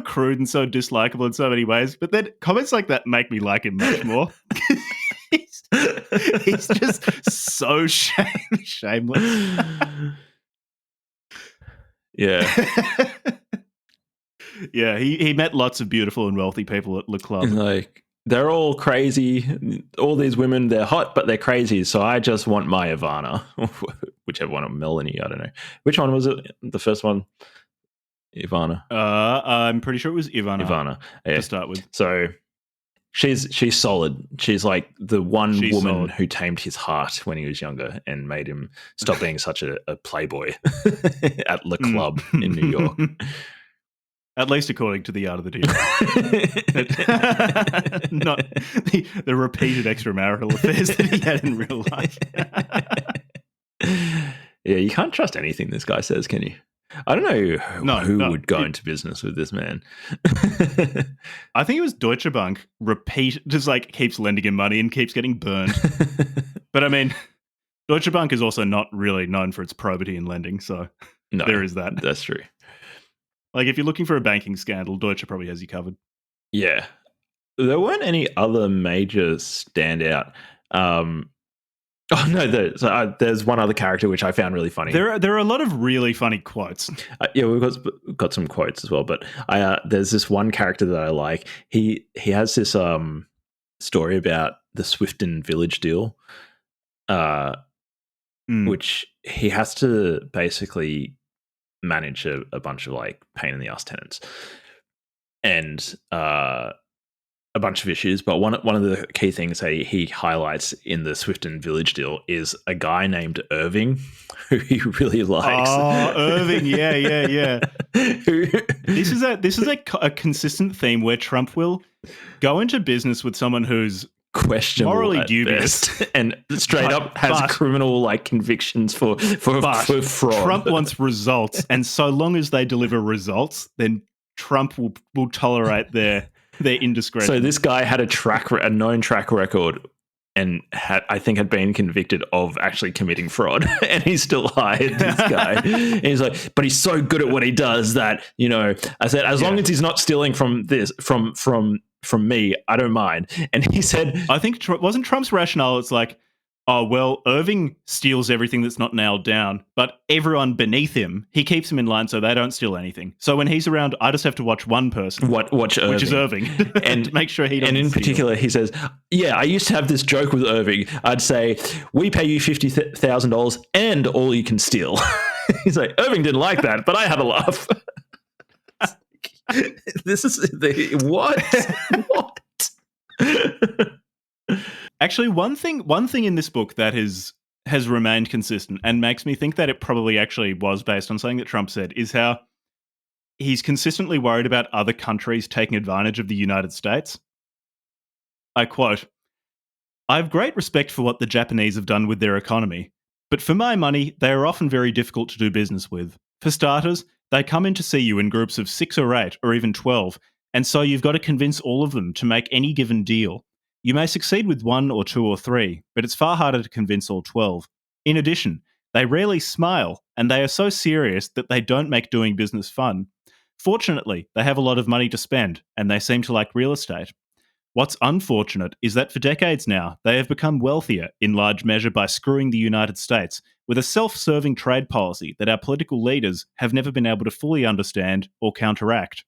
crude and so dislikable in so many ways, but then comments like that make me like him much more. he's just so shameless. Yeah. Yeah, he met lots of beautiful and wealthy people at the club. Like, they're all crazy. All these women, they're hot, but they're crazy. So I just want my Ivana. Whichever one, of Melanie, I don't know. Which one was it? The first one? Ivana. I'm pretty sure it was Ivana. Yeah. To start with. So she's solid. She's like the one woman solid. who tamed his heart when he was younger and made him stop being such a playboy at the club in New York. At least according to the art of the deal. Not the repeated extramarital affairs that he had in real life. Yeah, you can't trust anything this guy says, can you? I don't know who would go into business with this man. I think it was Deutsche Bank just like keeps lending him money and keeps getting burned. But I mean, Deutsche Bank is also not really known for its probity in lending, so there is that. That's true. Like, if you're looking for a banking scandal, Deutsche probably has you covered. Yeah. There weren't any other major standout. There's one other character which I found really funny. There are a lot of really funny quotes. Yeah, we've got some quotes as well, but there's this one character that I like. He has this story about the Swifton Village deal, which he has to basically manage a bunch of like pain in the ass tenants and a bunch of issues. But one of the key things that he highlights in the Swifton Village deal is a guy named Irving who he really likes. Oh, Irving, yeah. This is a consistent theme where Trump will go into business with someone who's questionable, morally dubious, and straight up has criminal like convictions for fraud. Trump wants results, and so long as they deliver results, then Trump will tolerate their indiscretion. So this guy had a known track record, and had been convicted of actually committing fraud, and he still hired this guy. And he's like, but he's so good at what he does that, I said, as long as he's not stealing from me, I don't mind. And he said, I think wasn't Trump's rationale, it's like, oh, well, Irving steals everything that's not nailed down, but everyone beneath him, he keeps them in line so they don't steal anything. So when he's around, I just have to watch one person. Watch Irving. Which is Irving. And to make sure he doesn't And in steal. particular, he says, yeah, I used to have this joke with Irving. I'd say, we pay you $50,000 and all you can steal. He's like, Irving didn't like that, but I had a laugh. This is what? Actually, one thing in this book that has remained consistent and makes me think that it probably actually was based on something that Trump said is how he's consistently worried about other countries taking advantage of the United States. I quote, "I have great respect for what the Japanese have done with their economy, but for my money, they are often very difficult to do business with. For starters, they come in to see you in groups of 6 or 8 or even 12, and so you've got to convince all of them to make any given deal. You may succeed with 1 or 2 or 3, but it's far harder to convince all 12. In addition, they rarely smile, and they are so serious that they don't make doing business fun. Fortunately, they have a lot of money to spend, and they seem to like real estate. What's unfortunate is that for decades now, they have become wealthier in large measure by screwing the United States with a self-serving trade policy that our political leaders have never been able to fully understand or counteract."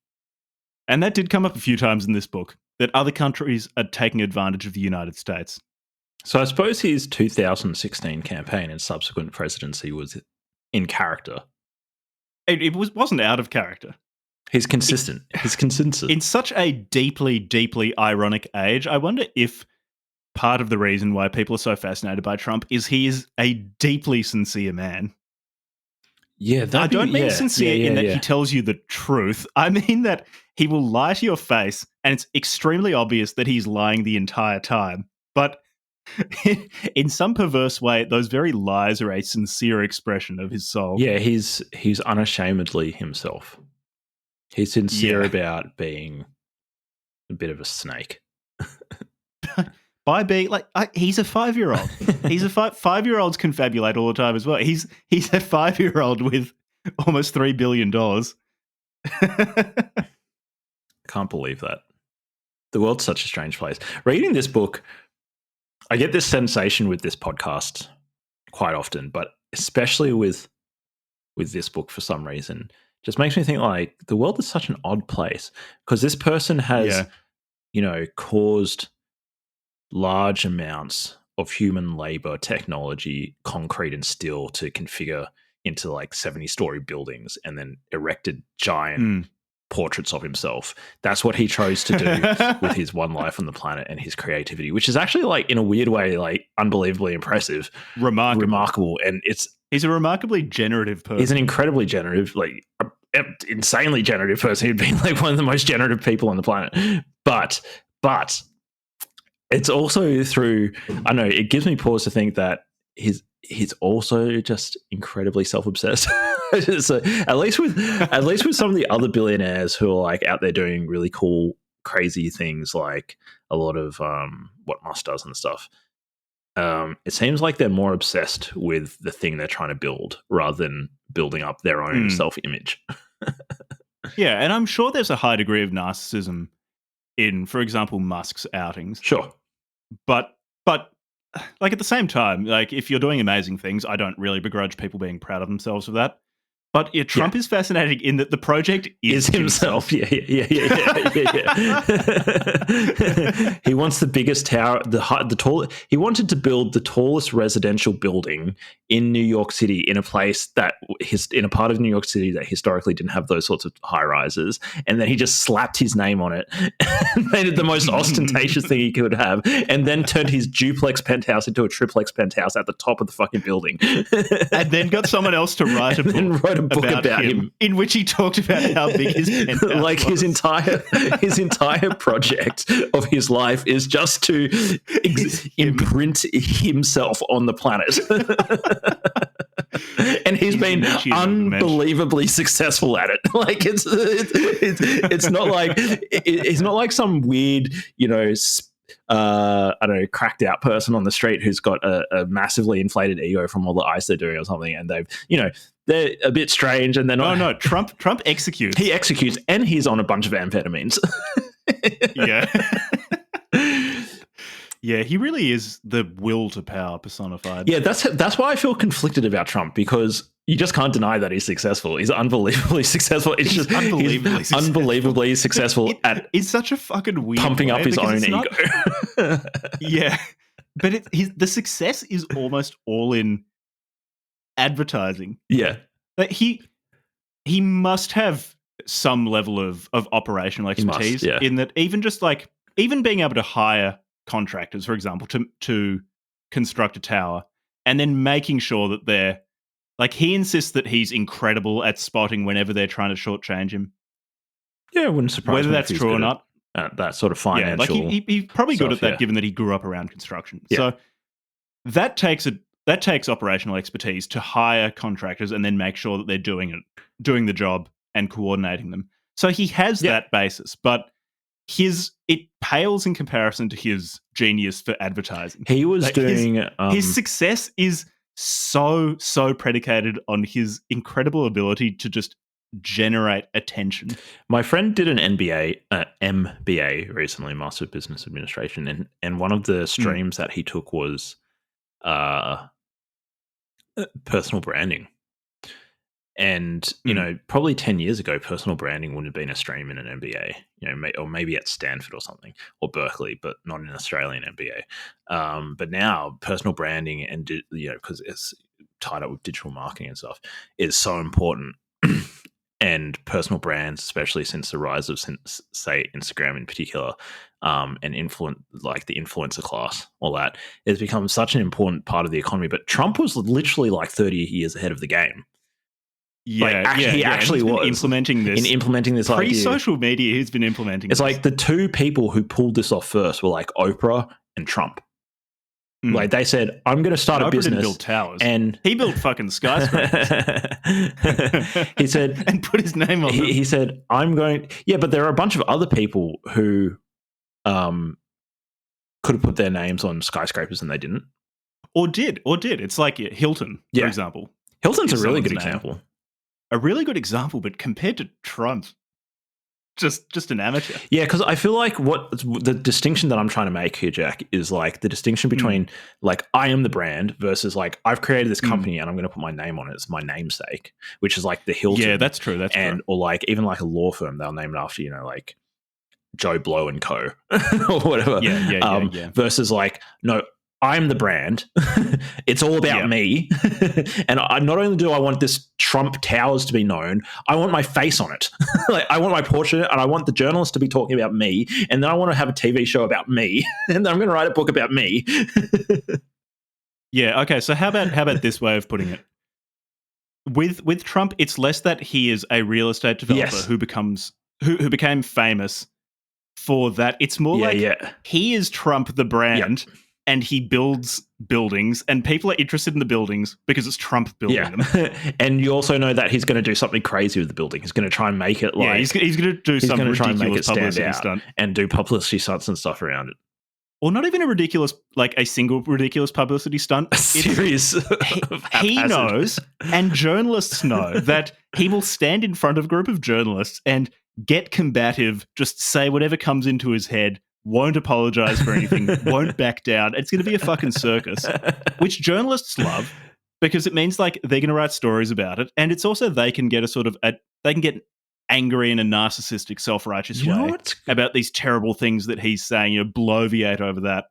And that did come up a few times in this book, that other countries are taking advantage of the United States. So I suppose his 2016 campaign and subsequent presidency was in character. It wasn't out of character. He's consistent. He's consistent. In such a deeply, deeply ironic age, I wonder if part of the reason why people are so fascinated by Trump is he is a deeply sincere man. Yeah, I don't mean sincere in that he tells you the truth. I mean that he will lie to your face, and it's extremely obvious that he's lying the entire time. But in some perverse way, those very lies are a sincere expression of his soul. Yeah, he's unashamedly himself. He's sincere about being a bit of a snake. By being he's a 5-year-old. He's a 5-year-olds confabulate all the time as well. He's a 5-year-old with almost $3 billion. Can't believe that. The world's such a strange place. Reading this book, I get this sensation with this podcast quite often, but especially with this book for some reason, just makes me think like the world is such an odd place because this person has, caused large amounts of human labor, technology, concrete and steel to configure into like 70-story buildings and then erected giant portraits of himself. That's what he chose to do with his one life on the planet and his creativity, which is actually like in a weird way, like unbelievably impressive, remarkable. And he's a remarkably generative person. He's an incredibly generative, like insanely generative person. He'd been like one of the most generative people on the planet. But it's also through, I know, it gives me pause to think that he's also just incredibly self-obsessed. So at least with some of the other billionaires who are like out there doing really cool, crazy things, like a lot of what Musk does and stuff. It seems like they're more obsessed with the thing they're trying to build rather than building up their own self-image. Yeah, and I'm sure there's a high degree of narcissism in, for example, Musk's outings. Sure. But like at the same time, like if you're doing amazing things, I don't really begrudge people being proud of themselves for that. But Trump is fascinating in that the project is himself. Yeah. He wants the biggest tower, the tallest. He wanted to build the tallest residential building in New York City, in a place that in a part of New York City that historically didn't have those sorts of high rises, and then he just slapped his name on it and made it the most ostentatious thing he could have, and then turned his duplex penthouse into a triplex penthouse at the top of the fucking building, and then got someone else to write a book. About him, in which he talked about how big his penthouse like was. his entire project of his life is just to imprint himself on the planet. And he's been unbelievably successful at it. Like it's not like it's not like some weird, I don't know, cracked out person on the street who's got a massively inflated ego from all the ice they're doing or something, and they've, they're a bit strange and they're not. No, Trump executes. He executes, and he's on a bunch of amphetamines. Yeah, he really is the will to power personified. Yeah, that's why I feel conflicted about Trump, because you just can't deny that he's successful. He's unbelievably successful. He's unbelievably successful at it's such a fucking weird pumping up his own ego. Yeah, but the success is almost all in advertising. Yeah, like he must have some level of operational expertise in that. Even being able to hire contractors, for example, to construct a tower, and then making sure that they're like, he insists that he's incredible at spotting whenever they're trying to shortchange him. Yeah, it wouldn't surprise me. Whether that's true or not, that sort of financial. Yeah, like he's probably good at that, given that he grew up around construction. Yeah. So that takes operational expertise to hire contractors and then make sure that they're doing the job and coordinating them. So he has that basis, but it pales in comparison to his genius for advertising. He was doing his success is so predicated on his incredible ability to just generate attention. My friend did an MBA recently, Master of Business Administration, and one of the streams that he took was personal branding. And, probably 10 years ago, personal branding wouldn't have been a stream in an MBA, or maybe at Stanford or something, or Berkeley, but not in Australian MBA. But now personal branding and, because it's tied up with digital marketing and stuff, is so important. And personal brands, especially since the rise of, say, Instagram in particular, and like the influencer class, all that, has become such an important part of the economy. But Trump was literally like 30 years ahead of the game. Yeah, he actually was implementing this idea. Pre-social media, he's been implementing it's like the two people who pulled this off first were like Oprah and Trump. Like they said, I'm going to start a business. Didn't build towers, and he built fucking skyscrapers. He said, and put his name on them. He said, I'm going. Yeah, but there are a bunch of other people who could have put their names on skyscrapers and they didn't, or did. It's like Hilton, for example. Hilton's a really good example. A really good example, but compared to Trump, just an amateur. Yeah, because I feel like what the distinction that I'm trying to make here, Jack, is like the distinction between like I am the brand versus like I've created this company and I'm going to put my name on it. It's my namesake, which is like the Hilton. Yeah, that's true. That's true. Or like even like a law firm, they'll name it after like Joe Blow and Co. or whatever. Yeah. Versus like no. I'm the brand. It's all about me. And not only do I want this Trump Towers to be known, I want my face on it. Like I want my portrait and I want the journalists to be talking about me. And then I want to have a TV show about me. And then I'm going to write a book about me. Yeah. Okay. So how about this way of putting it? With Trump, it's less that he is a real estate developer who became famous for that. It's more he is Trump the brand. Yep. And he builds buildings, and people are interested in the buildings because it's Trump building them. And you also know that he's going to do something crazy with the building. He's going to try and make it like he's going to do some ridiculous publicity stunt and do publicity stunts and stuff around it. Or not even a single ridiculous publicity stunt. A series. He knows, and journalists know that he will stand in front of a group of journalists and get combative, just say whatever comes into his head. Won't apologize for anything, won't back down. It's going to be a fucking circus, which journalists love because it means like they're going to write stories about it. And it's also they can get they can get angry in a narcissistic, self-righteous way about these terrible things that he's saying, bloviate over that.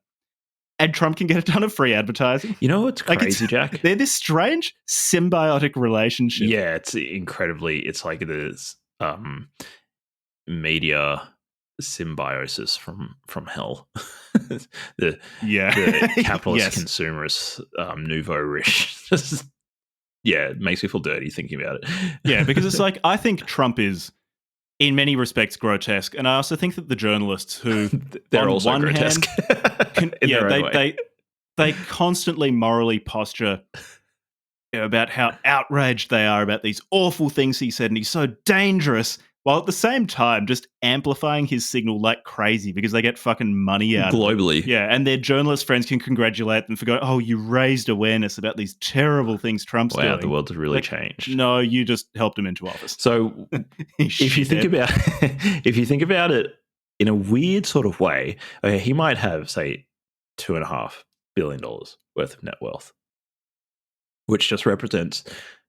And Trump can get a ton of free advertising. You know what's crazy, Jack? They're this strange symbiotic relationship. Yeah, it's like it is media symbiosis from hell. the capitalist consumerist nouveau riche. It makes me feel dirty thinking about it. Yeah, because it's like I think Trump is in many respects grotesque, and I also think that the journalists who they're also grotesque. They constantly morally posture about how outraged they are about these awful things he said, and he's so dangerous. While at the same time, just amplifying his signal like crazy because they get fucking money out globally. Yeah, and their journalist friends can congratulate them for going, oh, you raised awareness about these terrible things Trump's doing. Wow, the world has really changed. No, you just helped him into office. So if you think about it in a weird sort of way, okay, he might have, say, $2.5 billion worth of net worth, which just represents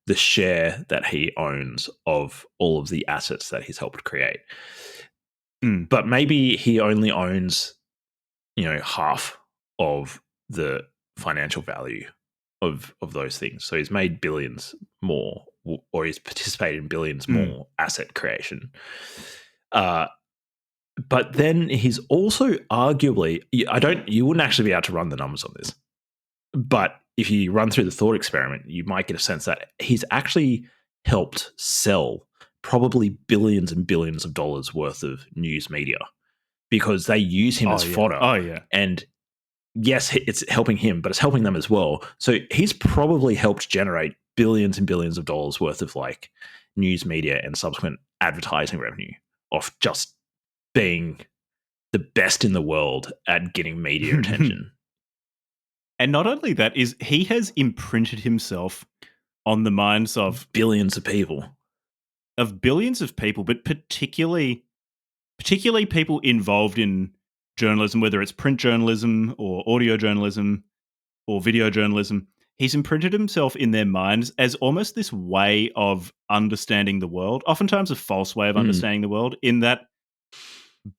the share that he owns of all of the assets that he's helped create. But maybe he only owns, half of the financial value of those things. So he's made billions more, or he's participated in billions more asset creation. But then he's also arguably, you wouldn't actually be able to run the numbers on this, but if you run through the thought experiment, you might get a sense that he's actually helped sell probably billions and billions of dollars worth of news media because they use him as fodder. Oh, yeah. And yes, it's helping him, but it's helping them as well. So he's probably helped generate billions and billions of dollars worth of like news media and subsequent advertising revenue off just being the best in the world at getting media attention. And not only that, is he has imprinted himself on the minds of billions of people, but particularly people involved in journalism, whether it's print journalism or audio journalism or video journalism. he's imprinted himself in their minds as almost this way of understanding the world, oftentimes a false way of understanding the world, in that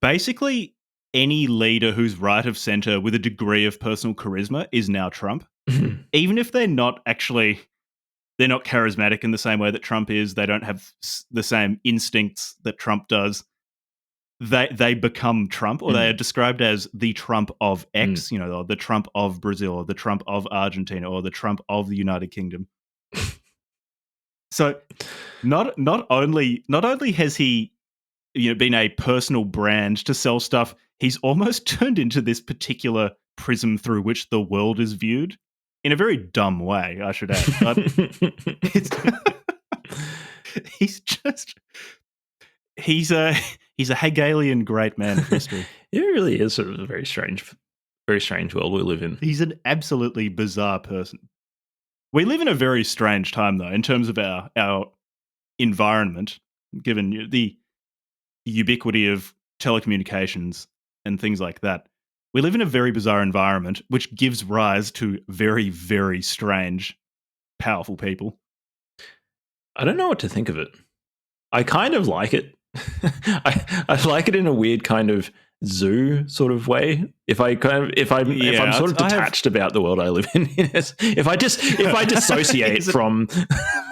basically any leader who's right of center with a degree of personal charisma is now Trump. Even if they're not charismatic in the same way that Trump is, they don't have the same instincts that Trump does. They become Trump, or they are described as the Trump of X, or the Trump of Brazil, or the Trump of Argentina, or the Trump of the United Kingdom. So not only has he been a personal brand to sell stuff, he's almost turned into this particular prism through which the world is viewed in a very dumb way, I should add. But he's a Hegelian great man of history. It really is sort of a very strange world we live in. He's an absolutely bizarre person. We live in a very strange time, though, in terms of our environment, given the ubiquity of telecommunications and things like that. We live in a very bizarre environment, which gives rise to very, very strange, powerful people. I don't know what to think of it. I kind of like it. I like it in a weird kind of zoo sort of way. If I'm sort of detached about the world I live in, if I dissociate from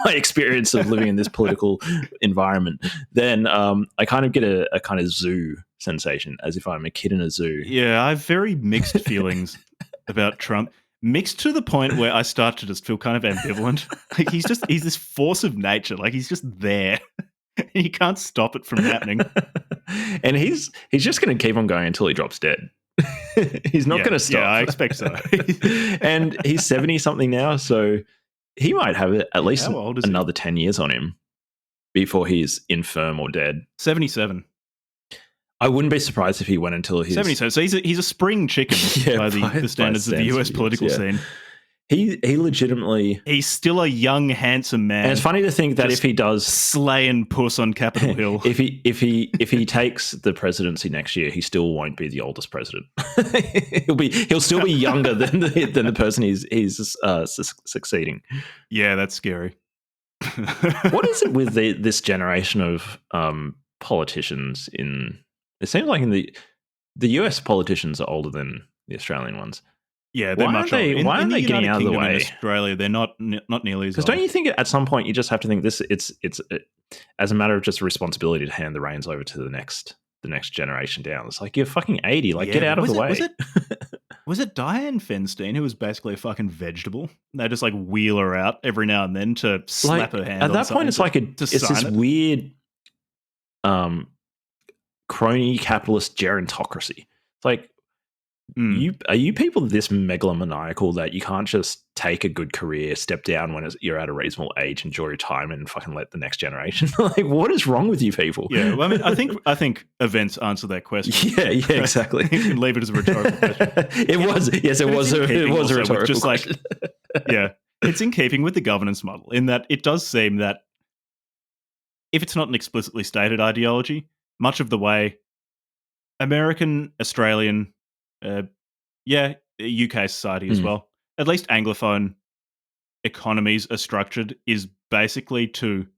my experience of living in this political environment, then I kind of get a kind of zoo sensation, as if I'm a kid in a zoo. Yeah, I have very mixed feelings about Trump. Mixed to the point where I start to just feel kind of ambivalent. Like he's this force of nature. Like he's just there. And you can't stop it from happening. And he's just going to keep on going until he drops dead. He's not going to stop. Yeah, I expect so. And he's 70-something now, so he might have at least another 10 years on him before he's infirm or dead. 77. I wouldn't be surprised if he went until he's 77. So he's a spring chicken by the standards of the US political scene. He legitimately... He's still a young, handsome man. And it's funny to think that if he does... slaying puss on Capitol Hill. If he takes the presidency next year, he still won't be the oldest president. He'll still be younger than the person he's succeeding. Yeah, that's scary. What is it with this generation of politicians in... It seems like in the US politicians are older than the Australian ones. Yeah, they're much older. Why aren't they getting out of the way? In Australia, they're not nearly as old. Because don't you think at some point you just have to think it's as a matter of just responsibility to hand the reins over to the next generation down? It's like, you're fucking 80. Like, get out of the way. Was it Dianne Feinstein who was basically a fucking vegetable? They just like wheel her out every now and then to slap her hand. At that point, it's like it's this weird crony capitalist gerontocracy. It's like, are you people this megalomaniacal that you can't just take a good career, step down when you're at a reasonable age, enjoy retirement, and fucking let the next generation? Like, what is wrong with you people? Yeah, well, I mean, I think events answer that question. Yeah, exactly. You can leave it as a rhetorical question. It was a rhetorical question. Yeah, it's in keeping with the governance model in that it does seem that if it's not an explicitly stated ideology, much of the way American, Australian, UK society as well, at least Anglophone economies are structured, is basically to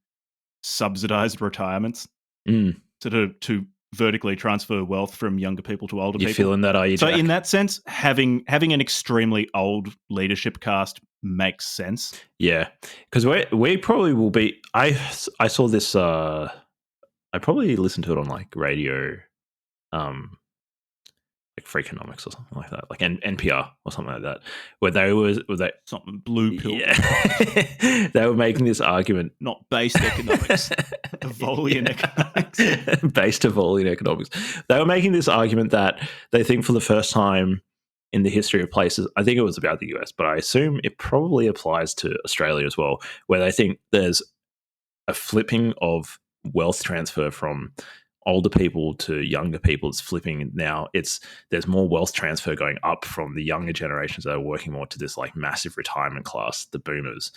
subsidize retirements, to vertically transfer wealth from younger people to older people. You feeling that, are you, Jack? So in that sense, having an extremely old leadership cast makes sense. Yeah, because we probably will be. I saw this. I probably listened to it on like radio, like Freakonomics or something like that, like NPR or something like that, where they something blue pill. Yeah, they were making this argument, not based economics, Evolian economics, based Evolian economics. They were making this argument that they think for the first time in the history of places, I think it was about the US, but I assume it probably applies to Australia as well, where they think there's a flipping of wealth transfer from older people to younger people. It's flipping now. There's more wealth transfer going up from the younger generations that are working more to this like massive retirement class, the boomers.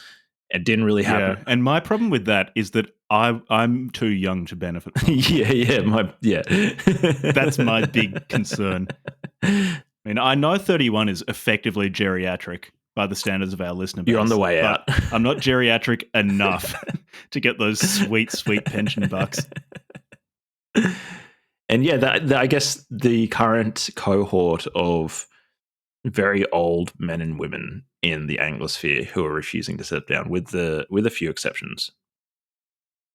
It didn't really happen. Yeah, and my problem with that is that I'm too young to benefit from it. That's my big concern. I mean, I know 31 is effectively geriatric, by the standards of our listener base. You're on the way but out. I'm not geriatric enough to get those sweet, sweet pension bucks. And yeah, I guess the current cohort of very old men and women in the Anglosphere who are refusing to step down, with a few exceptions,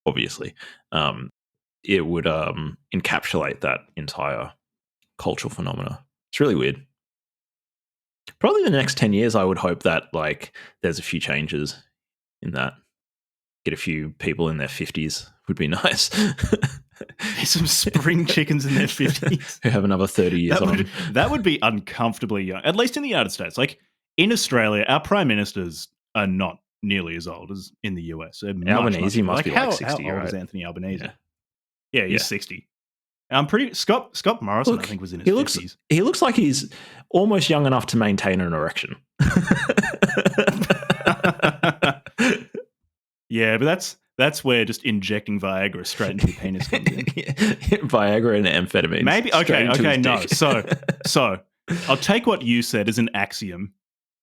obviously, it would encapsulate that entire cultural phenomena. It's really weird. Probably the next 10 years, I would hope that like there's a few changes in that. Get a few people in their 50s would be nice. Some spring chickens in their 50s. Who have another 30 years on. That would be uncomfortably young, at least in the United States. Like in Australia, our prime ministers are not nearly as old as in the US. Albanese must be like 60, how old right? is Anthony Albanese? Yeah, he's Yeah. 60. I'm pretty... Scott Morrison, I think, was in his 50s. He looks like he's almost young enough to maintain an erection. Yeah, but that's where just injecting Viagra straight into your penis comes in. Viagra and amphetamines. Maybe no. So I'll take what you said as an axiom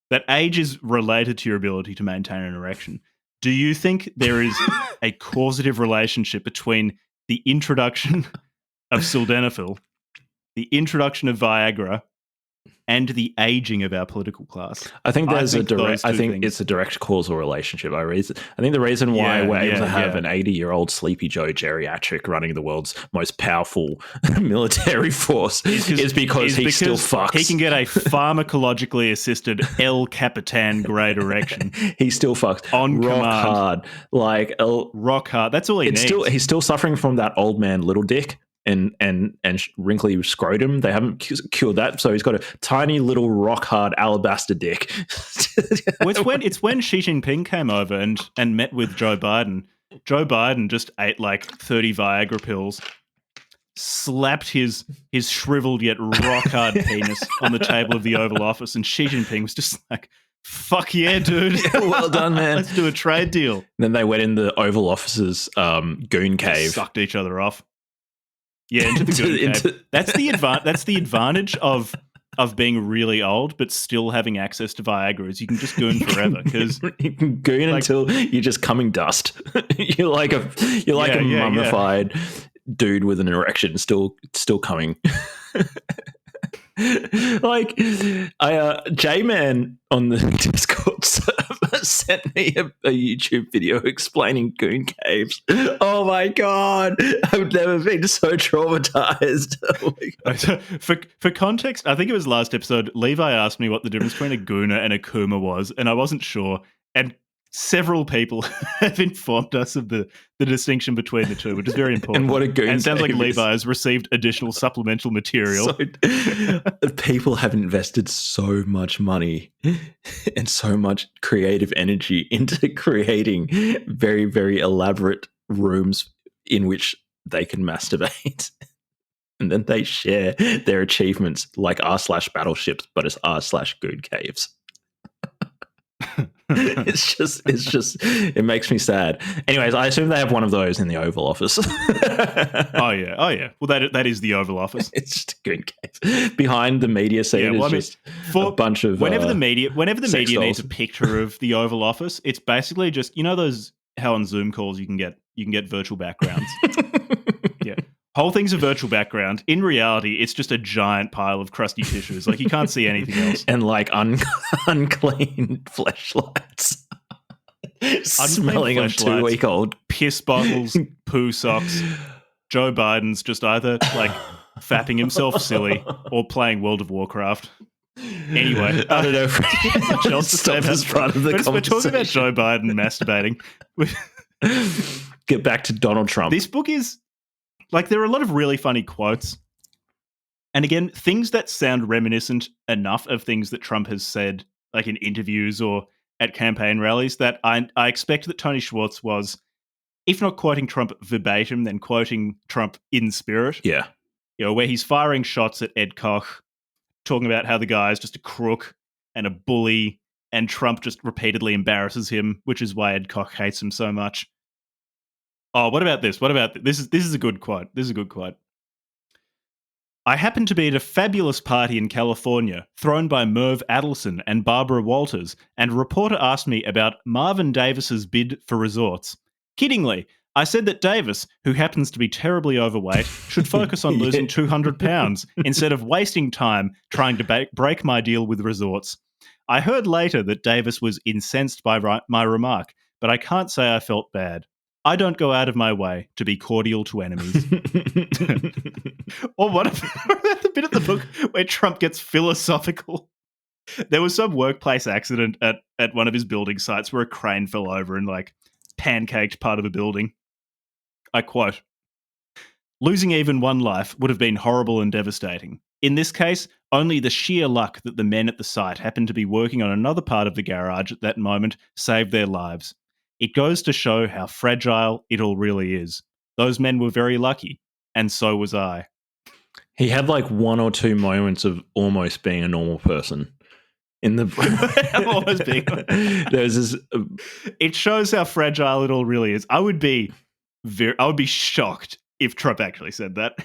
that age is related to your ability to maintain an erection. Do you think there is a causative relationship between the introduction of sildenafil, the introduction of Viagra, and the aging of our political class? I think it's a direct causal relationship. I think the reason why we're able to have an 80-year-old Sleepy Joe geriatric running the world's most powerful military force is because he still fucks. He can get a pharmacologically assisted El Capitan grade erection. He still fucks on rock command. Hard, rock hard. That's all he needs. He's still suffering from that old man little dick. And wrinkly scrotum. They haven't cured that, so he's got a tiny little rock hard alabaster dick. It's when Xi Jinping came over and met with Joe Biden. Joe Biden just ate like 30 Viagra pills, slapped his shriveled yet rock hard penis on the table of the Oval Office, and Xi Jinping was just like, "Fuck yeah, dude! Well done, man. Let's do a trade deal." And then they went in the Oval Office's goon cave, sucked each other off. Yeah, into the goon cave. That's the advantage of being really old but still having access to Viagra is you can just goon forever, because you can goon until you're just coming dust. you're like a mummified dude with an erection still coming. Like J-Man on the Discord server sent me a YouTube video explaining goon caves. Oh my god, I've never been so traumatized. For context, I think it was last episode, Levi asked me what the difference between a gooner and a kuma was, and I wasn't sure, and several people have informed us of the distinction between the two, which is very important. And what a goon. And it sounds like Levi has received additional supplemental material. People have invested so much money and so much creative energy into creating very, very elaborate rooms in which they can masturbate. And then they share their achievements like r/battleships, but it's r/goon caves. It's just it makes me sad. Anyways, I assume they have one of those in the Oval Office. Oh yeah. Well, that is the Oval Office. It's just a good case. Behind the media scene is just a bunch of whenever the media needs dolls. a picture of the Oval Office, it's basically just those how on Zoom calls you can get virtual backgrounds. Yeah. Whole thing's a virtual background. In reality, it's just a giant pile of crusty tissues. Like, you can't see anything else. And, like, unclean fleshlights. Smelling of 2-week-old. Piss bottles, poo socks. Joe Biden's just either, like, fapping himself silly or playing World of Warcraft. Anyway. I don't know if much else to say about part of the conversation. We're talking about Joe Biden masturbating. Get back to Donald Trump. This book is... Like, there are a lot of really funny quotes. And again, things that sound reminiscent enough of things that Trump has said, like in interviews or at campaign rallies, that I expect that Tony Schwartz was, if not quoting Trump verbatim, then quoting Trump in spirit. Yeah. Where he's firing shots at Ed Koch, talking about how the guy is just a crook and a bully, and Trump just repeatedly embarrasses him, which is why Ed Koch hates him so much. Oh, what about this? This is a good quote. This is a good quote. I happened to be at a fabulous party in California, thrown by Merv Adelson and Barbara Walters, and a reporter asked me about Marvin Davis's bid for resorts. Kiddingly, I said that Davis, who happens to be terribly overweight, should focus on losing 200 pounds instead of wasting time trying to break my deal with resorts. I heard later that Davis was incensed by my remark, but I can't say I felt bad. I don't go out of my way to be cordial to enemies. Or what about the bit of the book where Trump gets philosophical? There was some workplace accident at one of his building sites where a crane fell over and pancaked part of a building. I quote, "Losing even one life would have been horrible and devastating. In this case, only the sheer luck that the men at the site happened to be working on another part of the garage at that moment saved their lives. It goes to show how fragile it all really is. Those men were very lucky, and so was I." He had like one or two moments of almost being a normal person in the Almost being. There's this. It shows how fragile it all really is. I would be shocked if Trump actually said that.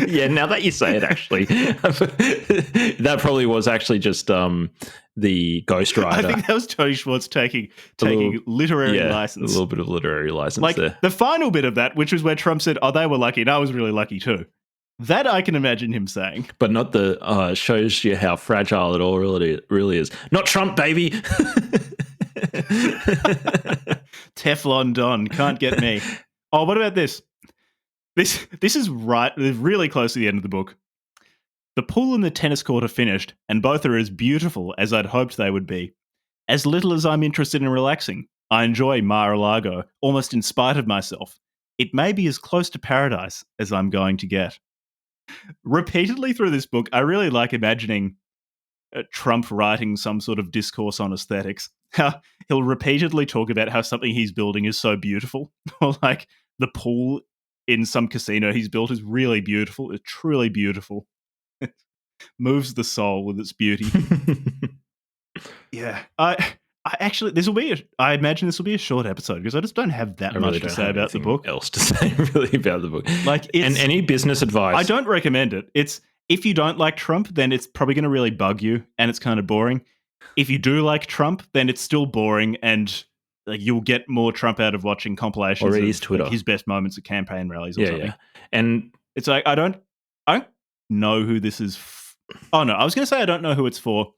Yeah, now that you say it, actually, that probably was actually just the ghostwriter. I think that was Tony Schwartz taking literary license. A little bit of literary license there. The final bit of that, which was where Trump said, "Oh, they were lucky, and I was really lucky too." That I can imagine him saying. But not the shows you how fragile it all really is. Not Trump, baby. Teflon Don, can't get me. Oh, what about this? This is really close to the end of the book. The pool and the tennis court are finished, and both are as beautiful as I'd hoped they would be. As little as I'm interested in relaxing, I enjoy Mar-a-Lago, almost in spite of myself. It may be as close to paradise as I'm going to get. Repeatedly through this book, I really like imagining Trump writing some sort of discourse on aesthetics. How he'll repeatedly talk about how something he's building is so beautiful, or like the pool in some casino he's built is really beautiful. It's truly beautiful. It moves the soul with its beauty. Yeah. I imagine this will be a short episode because I just don't have that much to say about the book. Else to say really about the book. And any business advice? I don't recommend it. It's if you don't like Trump, then it's probably going to really bug you and it's kind of boring. If you do like Trump, then it's still boring and you'll get more Trump out of watching compilations or his Twitter, his best moments at campaign rallies or something. Yeah. And it's like I don't know who this is. Oh no, I was going to say I don't know who it's for.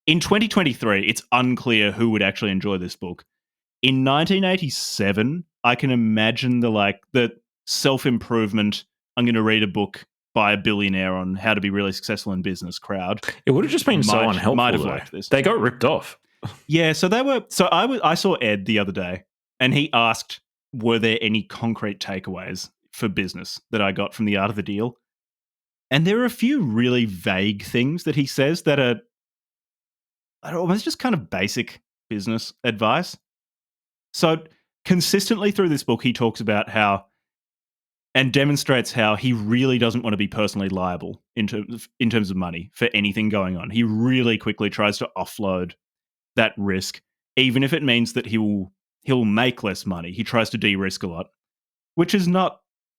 In 2023, it's unclear who would actually enjoy this book. In 1987, I can imagine the self-improvement, I'm going to read a book by a billionaire on how to be really successful in business crowd. It would have just been so unhelpful. Might have liked this. They got ripped off. Yeah, so they were. So I saw Ed the other day, and he asked, "Were there any concrete takeaways for business that I got from the Art of the Deal?" And there are a few really vague things that he says that are almost just kind of basic business advice. So consistently through this book, he talks about how and demonstrates how he really doesn't want to be personally liable in terms of money for anything going on. He really quickly tries to offload that risk, even if it means that he'll make less money. He tries to de-risk a lot, which is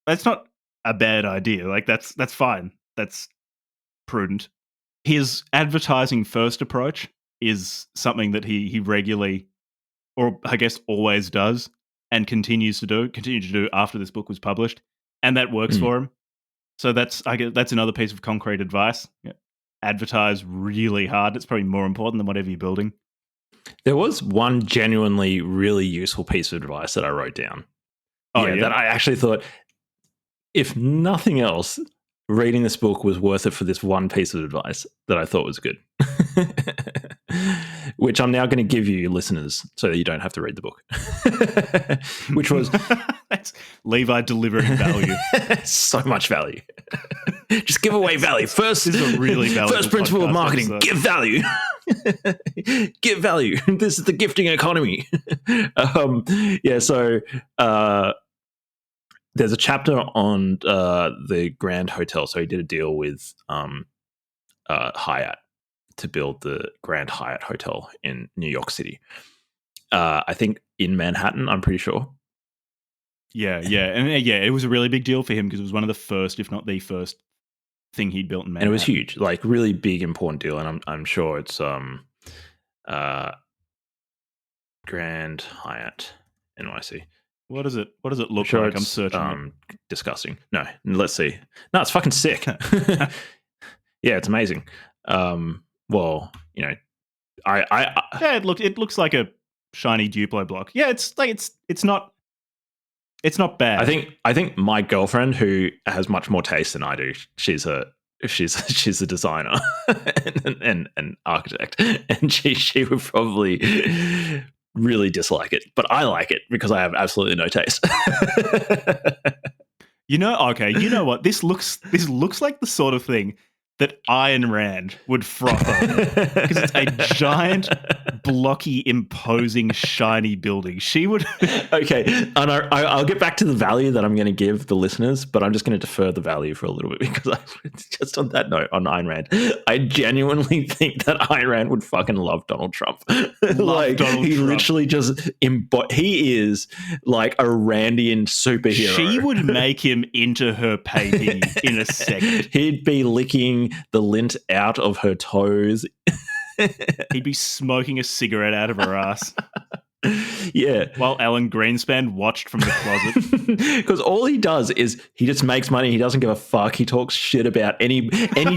that's not a bad idea. That's fine. That's prudent. His advertising first approach is something that he regularly, or I guess always does, and continued to do after this book was published, and that works for him. So that's another piece of concrete advice. Yeah. Advertise really hard. It's probably more important than whatever you're building. There was one genuinely really useful piece of advice that I wrote down. That I actually thought, if nothing else, reading this book was worth it for this one piece of advice that I thought was good. Which I'm now going to give you, listeners, so that you don't have to read the book. Which was... That's Levi delivering value. So much value. Just give away value. This is a really valuable first principle of marketing, give value. Give value. This is the gifting economy. So there's a chapter on the Grand Hotel. So he did a deal with Hyatt to build the Grand Hyatt Hotel in New York City. I think in Manhattan, I'm pretty sure. And it was a really big deal for him because it was one of the first, if not the first, thing he'd built in Manhattan. And it was huge, like really big, important deal. And I'm sure it's Grand Hyatt NYC. What does it look like? I'm searching. Disgusting. No, let's see. No, it's fucking sick. Yeah, it's amazing. Well, you know, yeah, it looks like a shiny Duplo block. Yeah, it's not bad. I think my girlfriend, who has much more taste than I do, she's a designer and an architect, and she would probably really dislike it, but I like it because I have absolutely no taste. You know what? This looks like the sort of thing that Ayn Rand would froth on because it's a giant, blocky, imposing, shiny building. She would. Okay, and I'll get back to the value that I'm going to give the listeners, but I'm just going to defer the value for a little bit because just on that note, on Ayn Rand, I genuinely think that Ayn Rand would fucking love Donald Trump. Literally just he is like a Randian superhero. She would make him into her painting in a second. He'd be licking the lint out of her toes. He'd be smoking a cigarette out of her ass. Yeah. While Alan Greenspan watched from the closet. Because all he does is he just makes money. He doesn't give a fuck. He talks shit about any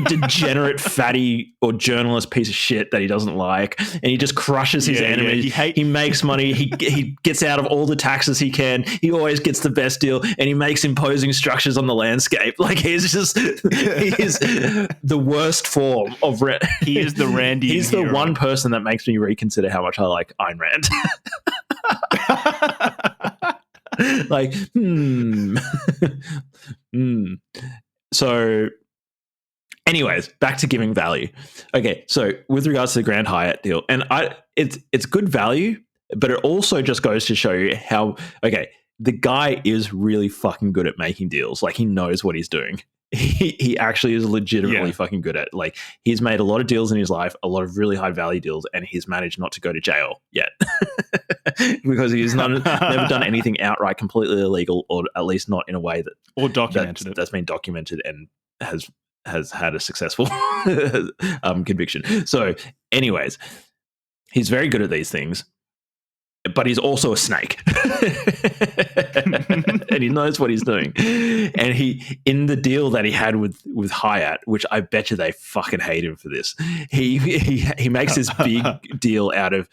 degenerate fatty or journalist piece of shit that he doesn't like. And he just crushes his enemies. He makes money. He gets out of all the taxes he can. He always gets the best deal. And he makes imposing structures on the landscape. Like he is the worst form of he is the Randy. He's the one person that makes me reconsider how much I like Ayn Rand. Like, So, anyways, back to giving value. Okay, so with regards to the Grand Hyatt deal, and it's good value, but it also just goes to show you how the guy is really fucking good at making deals. Like he knows what he's doing. He actually is legitimately fucking good at, like, he's made a lot of deals in his life, a lot of really high value deals, and he's managed not to go to jail yet because he's never done anything outright completely illegal, or at least not in a way that's been documented and has had a successful conviction. So anyways, he's very good at these things, but he's also a snake. And he knows what he's doing. And he, in the deal that he had with Hyatt, which I bet you they fucking hate him for this, he makes this big deal out of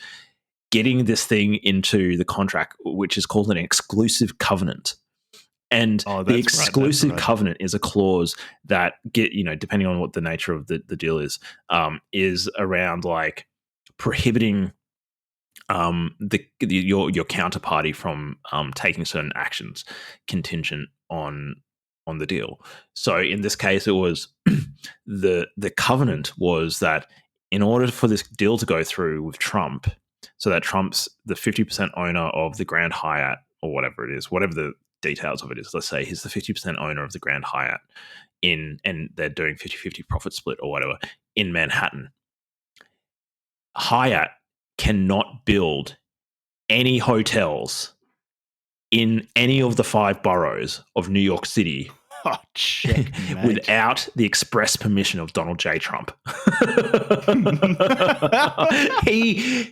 getting this thing into the contract, which is called an exclusive covenant. And the exclusive covenant is a clause that depending on what the nature of the deal is around like prohibiting your counterparty from taking certain actions contingent on the deal. So in this case, it was the covenant was that in order for this deal to go through with Trump, so that Trump's the 50% owner of the Grand Hyatt or whatever it is, whatever the details of it is, let's say he's the 50% owner of the Grand Hyatt and they're doing 50-50 profit split or whatever in Manhattan. Hyatt cannot build any hotels in any of the 5 boroughs of New York City without the express permission of Donald J. Trump. he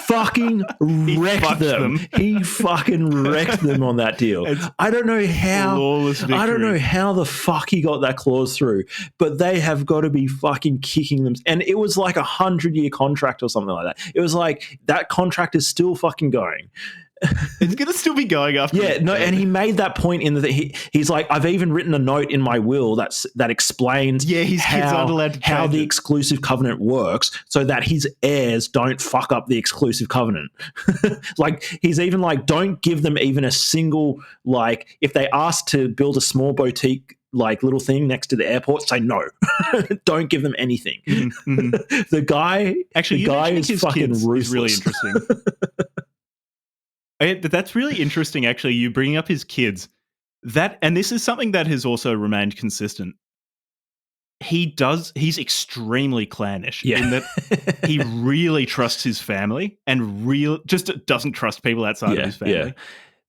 fucking wrecked them. He fucking wrecked them on that deal. I don't know how the fuck he got that clause through, but they have got to be fucking kicking them. And it was like 100-year contract or something like that. It was like that contract is still fucking going. It's going to still be going after. Yeah, no, and he made that point in that he's like, I've even written a note in my will that explains how the exclusive covenant works so that his heirs don't fuck up the exclusive covenant. Like, he's even like, don't give them even a single, like, if they ask to build a small boutique like little thing next to the airport, say no. Don't give them anything. Mm-hmm. The guy is fucking ruthless. Really interesting. That's really interesting, actually, you bringing up his kids. And this is something that has also remained consistent. He's extremely clannish in that he really trusts his family and just doesn't trust people outside of his family.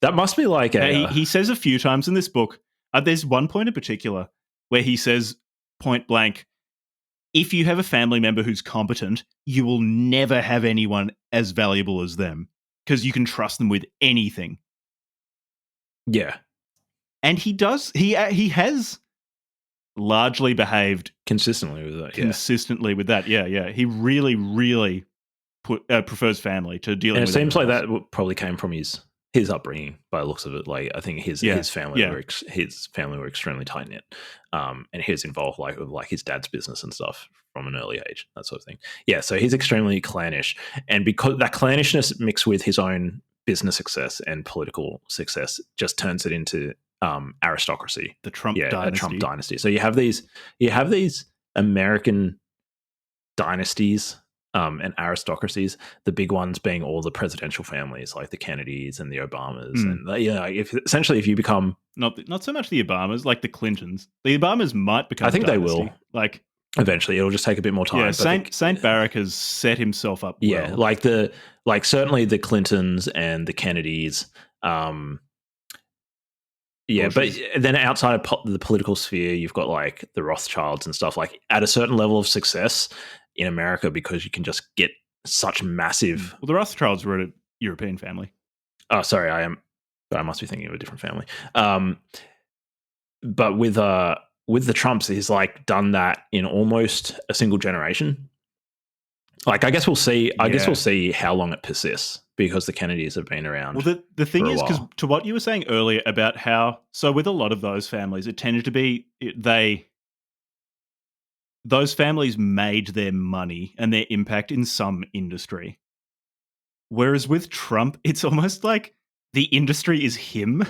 That must be like He says a few times in this book, there's one point in particular where he says point blank, if you have a family member who's competent, you will never have anyone as valuable as them because you can trust them with anything. Yeah. And he does. He has largely behaved consistently with that. Yeah. He really, really prefers family to dealing with. And it seems like that probably came from his upbringing, by the looks of it. Like I think his family were extremely tight knit, and he was involved with his dad's business and stuff from an early age, that sort of thing. Yeah, so he's extremely clannish, and because that clannishness mixed with his own business success and political success just turns it into aristocracy, the Trump dynasty. A Trump dynasty. So you have these American dynasties. And aristocracies, the big ones being all the presidential families like the Kennedys and the Obamas, and if you become not so much the Obamas, like the Clintons. The Obamas might become. I think dynasty. They will. Like eventually, it'll just take a bit more time. Yeah, Saint Barack has set himself up. Yeah, well. Certainly the Clintons and the Kennedys. Yeah, Bushes. But then outside of the political sphere, you've got like the Rothschilds and stuff. Like at a certain level of success in America, because you can just get such massive. Well, the Rothschilds were a European family. Oh, sorry, I must be thinking of a different family. But with the Trumps, he's like done that in almost a single generation. Like, I guess we'll see. I guess we'll see how long it persists, because the Kennedys have been around. Well, the thing is, because to what you were saying earlier about how, so with a lot of those families, it tended to be those families made their money and their impact in some industry. Whereas with Trump, it's almost like the industry is him.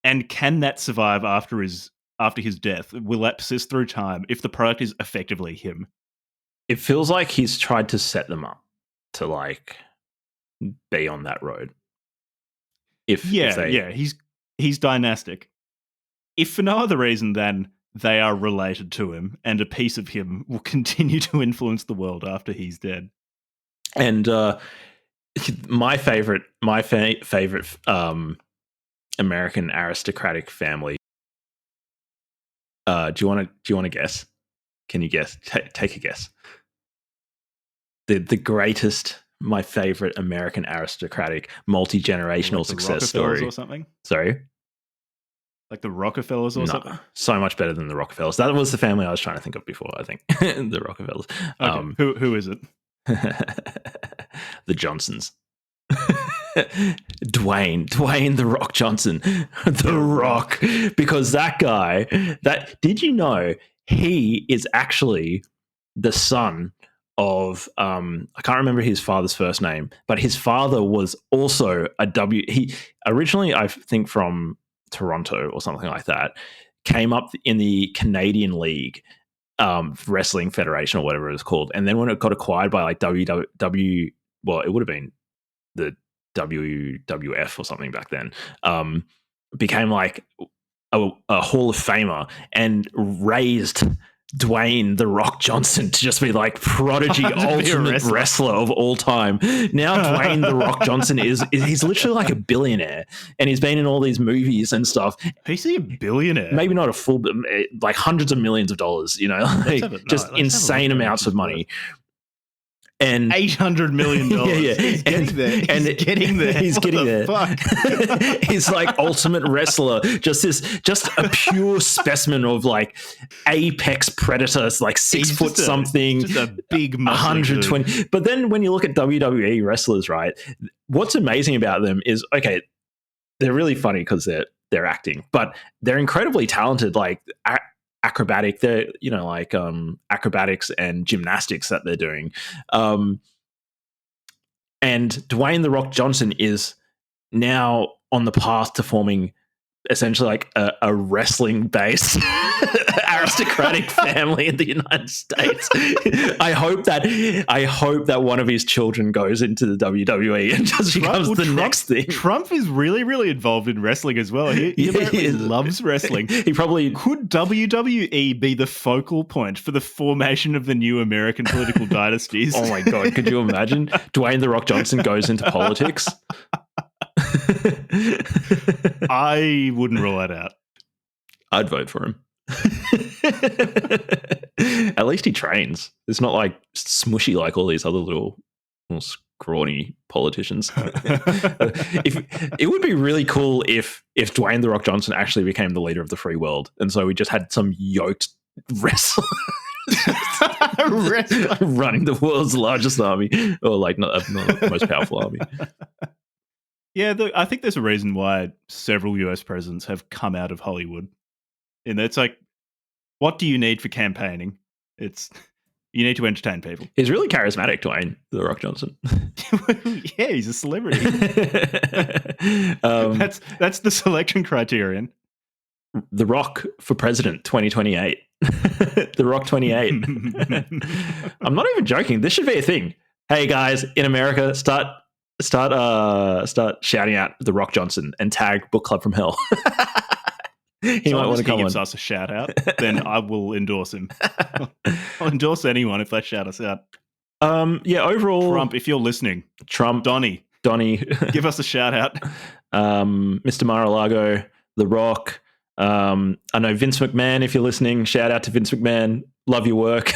And can that survive after his death? Will that persist through time if the product is effectively him? It feels like he's tried to set them up to like be on that road. He's dynastic. If for no other reason than they are related to him, and a piece of him will continue to influence the world after he's dead. And my favorite American aristocratic family. Do you want to guess? Can you guess? Take a guess. The greatest, my favorite American aristocratic multi-generational success story or something. Sorry. Like the Rockefellers or something? So much better than the Rockefellers. That was the family I was trying to think of before, I think. The Rockefellers. Okay. Who is it? The Johnsons. Dwayne the Rock Johnson. The Rock. Because that guy, did you know he is actually the son of I can't remember his father's first name, but his father was also he originally, I think, from Toronto or something like that, came up in the Canadian League Wrestling Federation or whatever it was called, and then when it got acquired by like WW, well, it would have been the WWF or something back then, became like a Hall of Famer and raised Dwayne the Rock Johnson to just be like prodigy ultimate wrestler of all time. Now Dwayne the Rock Johnson he's literally like a billionaire, and he's been in all these movies and stuff. Is he a billionaire? Maybe not a full, like hundreds of millions of dollars, like just insane amounts of money. And $800 million. Yeah. He's getting there. He's getting there. Fuck? He's like ultimate wrestler. Just a pure specimen of like apex predators, like 6 foot something. Just a big 120. Dude. But then when you look at WWE wrestlers, right? What's amazing about them is, okay, they're really funny because they're acting, but they're incredibly talented. Like acrobatic, they're like acrobatics and gymnastics that they're doing, and Dwayne the Rock Johnson is now on the path to forming essentially like a wrestling based aristocratic family in the United States. I hope that one of his children goes into the WWE and just becomes the next thing. Trump is really, really involved in wrestling as well. He loves wrestling. He probably could. WWE be the focal point for the formation of the new American political dynasties? Oh my God, could you imagine? Dwayne the Rock Johnson goes into politics. I wouldn't rule that out. I'd vote for him. At least he trains. It's not like smushy like all these other little scrawny politicians. It would be really cool if Dwayne "The Rock" Johnson actually became the leader of the free world, and so we just had some yoked wrestler running the world's largest army, or like not the most powerful army. Yeah, I think there's a reason why several US presidents have come out of Hollywood. And it's like, what do you need for campaigning? You need to entertain people. He's really charismatic, Dwayne "The Rock" Johnson. Yeah, he's a celebrity. That's the selection criterion. The Rock for president 2028. The Rock 28. I'm not even joking. This should be a thing. Hey guys, in America, start shouting out "The Rock Johnson" and tag Book Club from Hell. He might want to come on. If he gives us a shout out, then I will endorse him. I'll endorse anyone if they shout us out. Yeah, overall, Trump, if you're listening, Donnie, give us a shout out. Mr. Mar-a-Lago, The Rock. I know Vince McMahon, if you're listening, shout out to Vince McMahon. Love your work.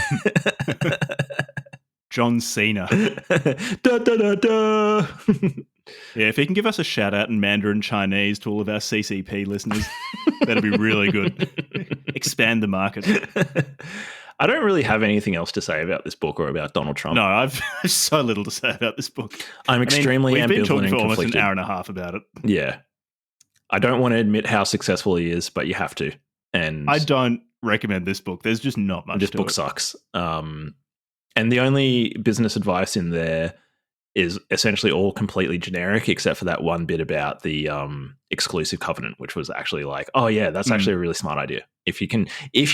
John Cena. Da, da, da, da. Yeah, if he can give us a shout out in Mandarin Chinese to all of our CCP listeners, that'd be really good. Expand the market. I don't really have anything else to say about this book or about Donald Trump. No, I've so little to say about this book. I'm extremely ambivalent. We've been talking for and almost an hour and a half about it. Yeah. I don't want to admit how successful he is, but you have to. And I don't recommend this book. There's just not much. This book sucks. And the only business advice in there is essentially all completely generic, except for that one bit about the exclusive covenant, which was actually like, oh yeah, that's actually a really smart idea. If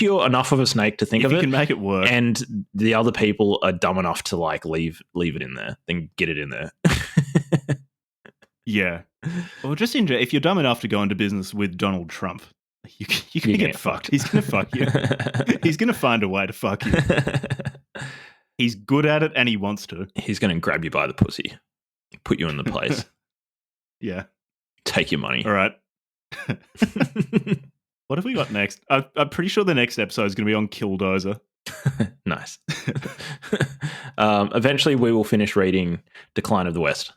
you're enough of a snake to think of it, you can make it work, and the other people are dumb enough to like leave it in there, then get it in there. Yeah. Well, just if you're dumb enough to go into business with Donald Trump, you can get fucked. He's going to fuck you. He's going to find a way to fuck you. He's good at it and he wants to. He's going to grab you by the pussy, put you in the place. Yeah. Take your money. All right. What have we got next? I'm pretty sure the next episode is going to be on Killdozer. Nice. Eventually we will finish reading Decline of the West,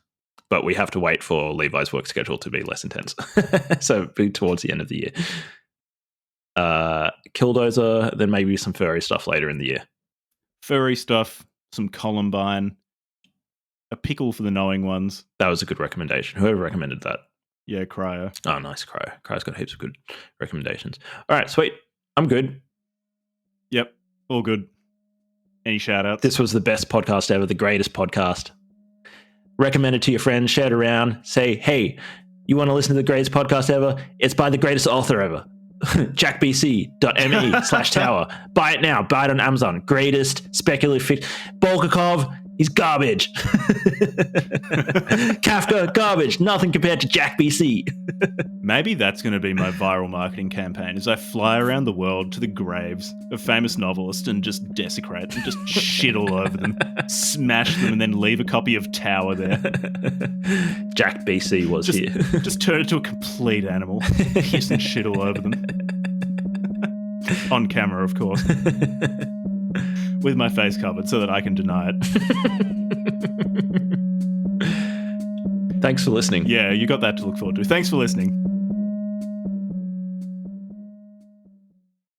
but we have to wait for Levi's work schedule to be less intense. So be towards the end of the year. Killdozer, then maybe some furry stuff later in the year. Furry stuff, some Columbine, a pickle for the knowing ones. That was a good recommendation. Whoever recommended that. Yeah, Cryo. Oh, nice, Cryo. Cryo's got heaps of good recommendations. All right, sweet. I'm good. Yep, all good. Any shout-outs? This was the best podcast ever, the greatest podcast. Recommend it to your friends, share it around, say, hey, you want to listen to the greatest podcast ever? It's by the greatest author ever. jackbc.me/tower. Buy it now. Buy it on Amazon. Greatest speculative fiction. Bulgakov, he's garbage. Kafka, garbage. Nothing compared to Jack BC. Maybe that's going to be my viral marketing campaign as I fly around the world to the graves of famous novelists and just desecrate and just shit all over them, smash them, and then leave a copy of Tower there. Jack BC was here. Just turn it to a complete animal, piss and shit all over them. On camera, of course. With my face covered so that I can deny it. Thanks for listening. Yeah, you got that to look forward to. Thanks for listening.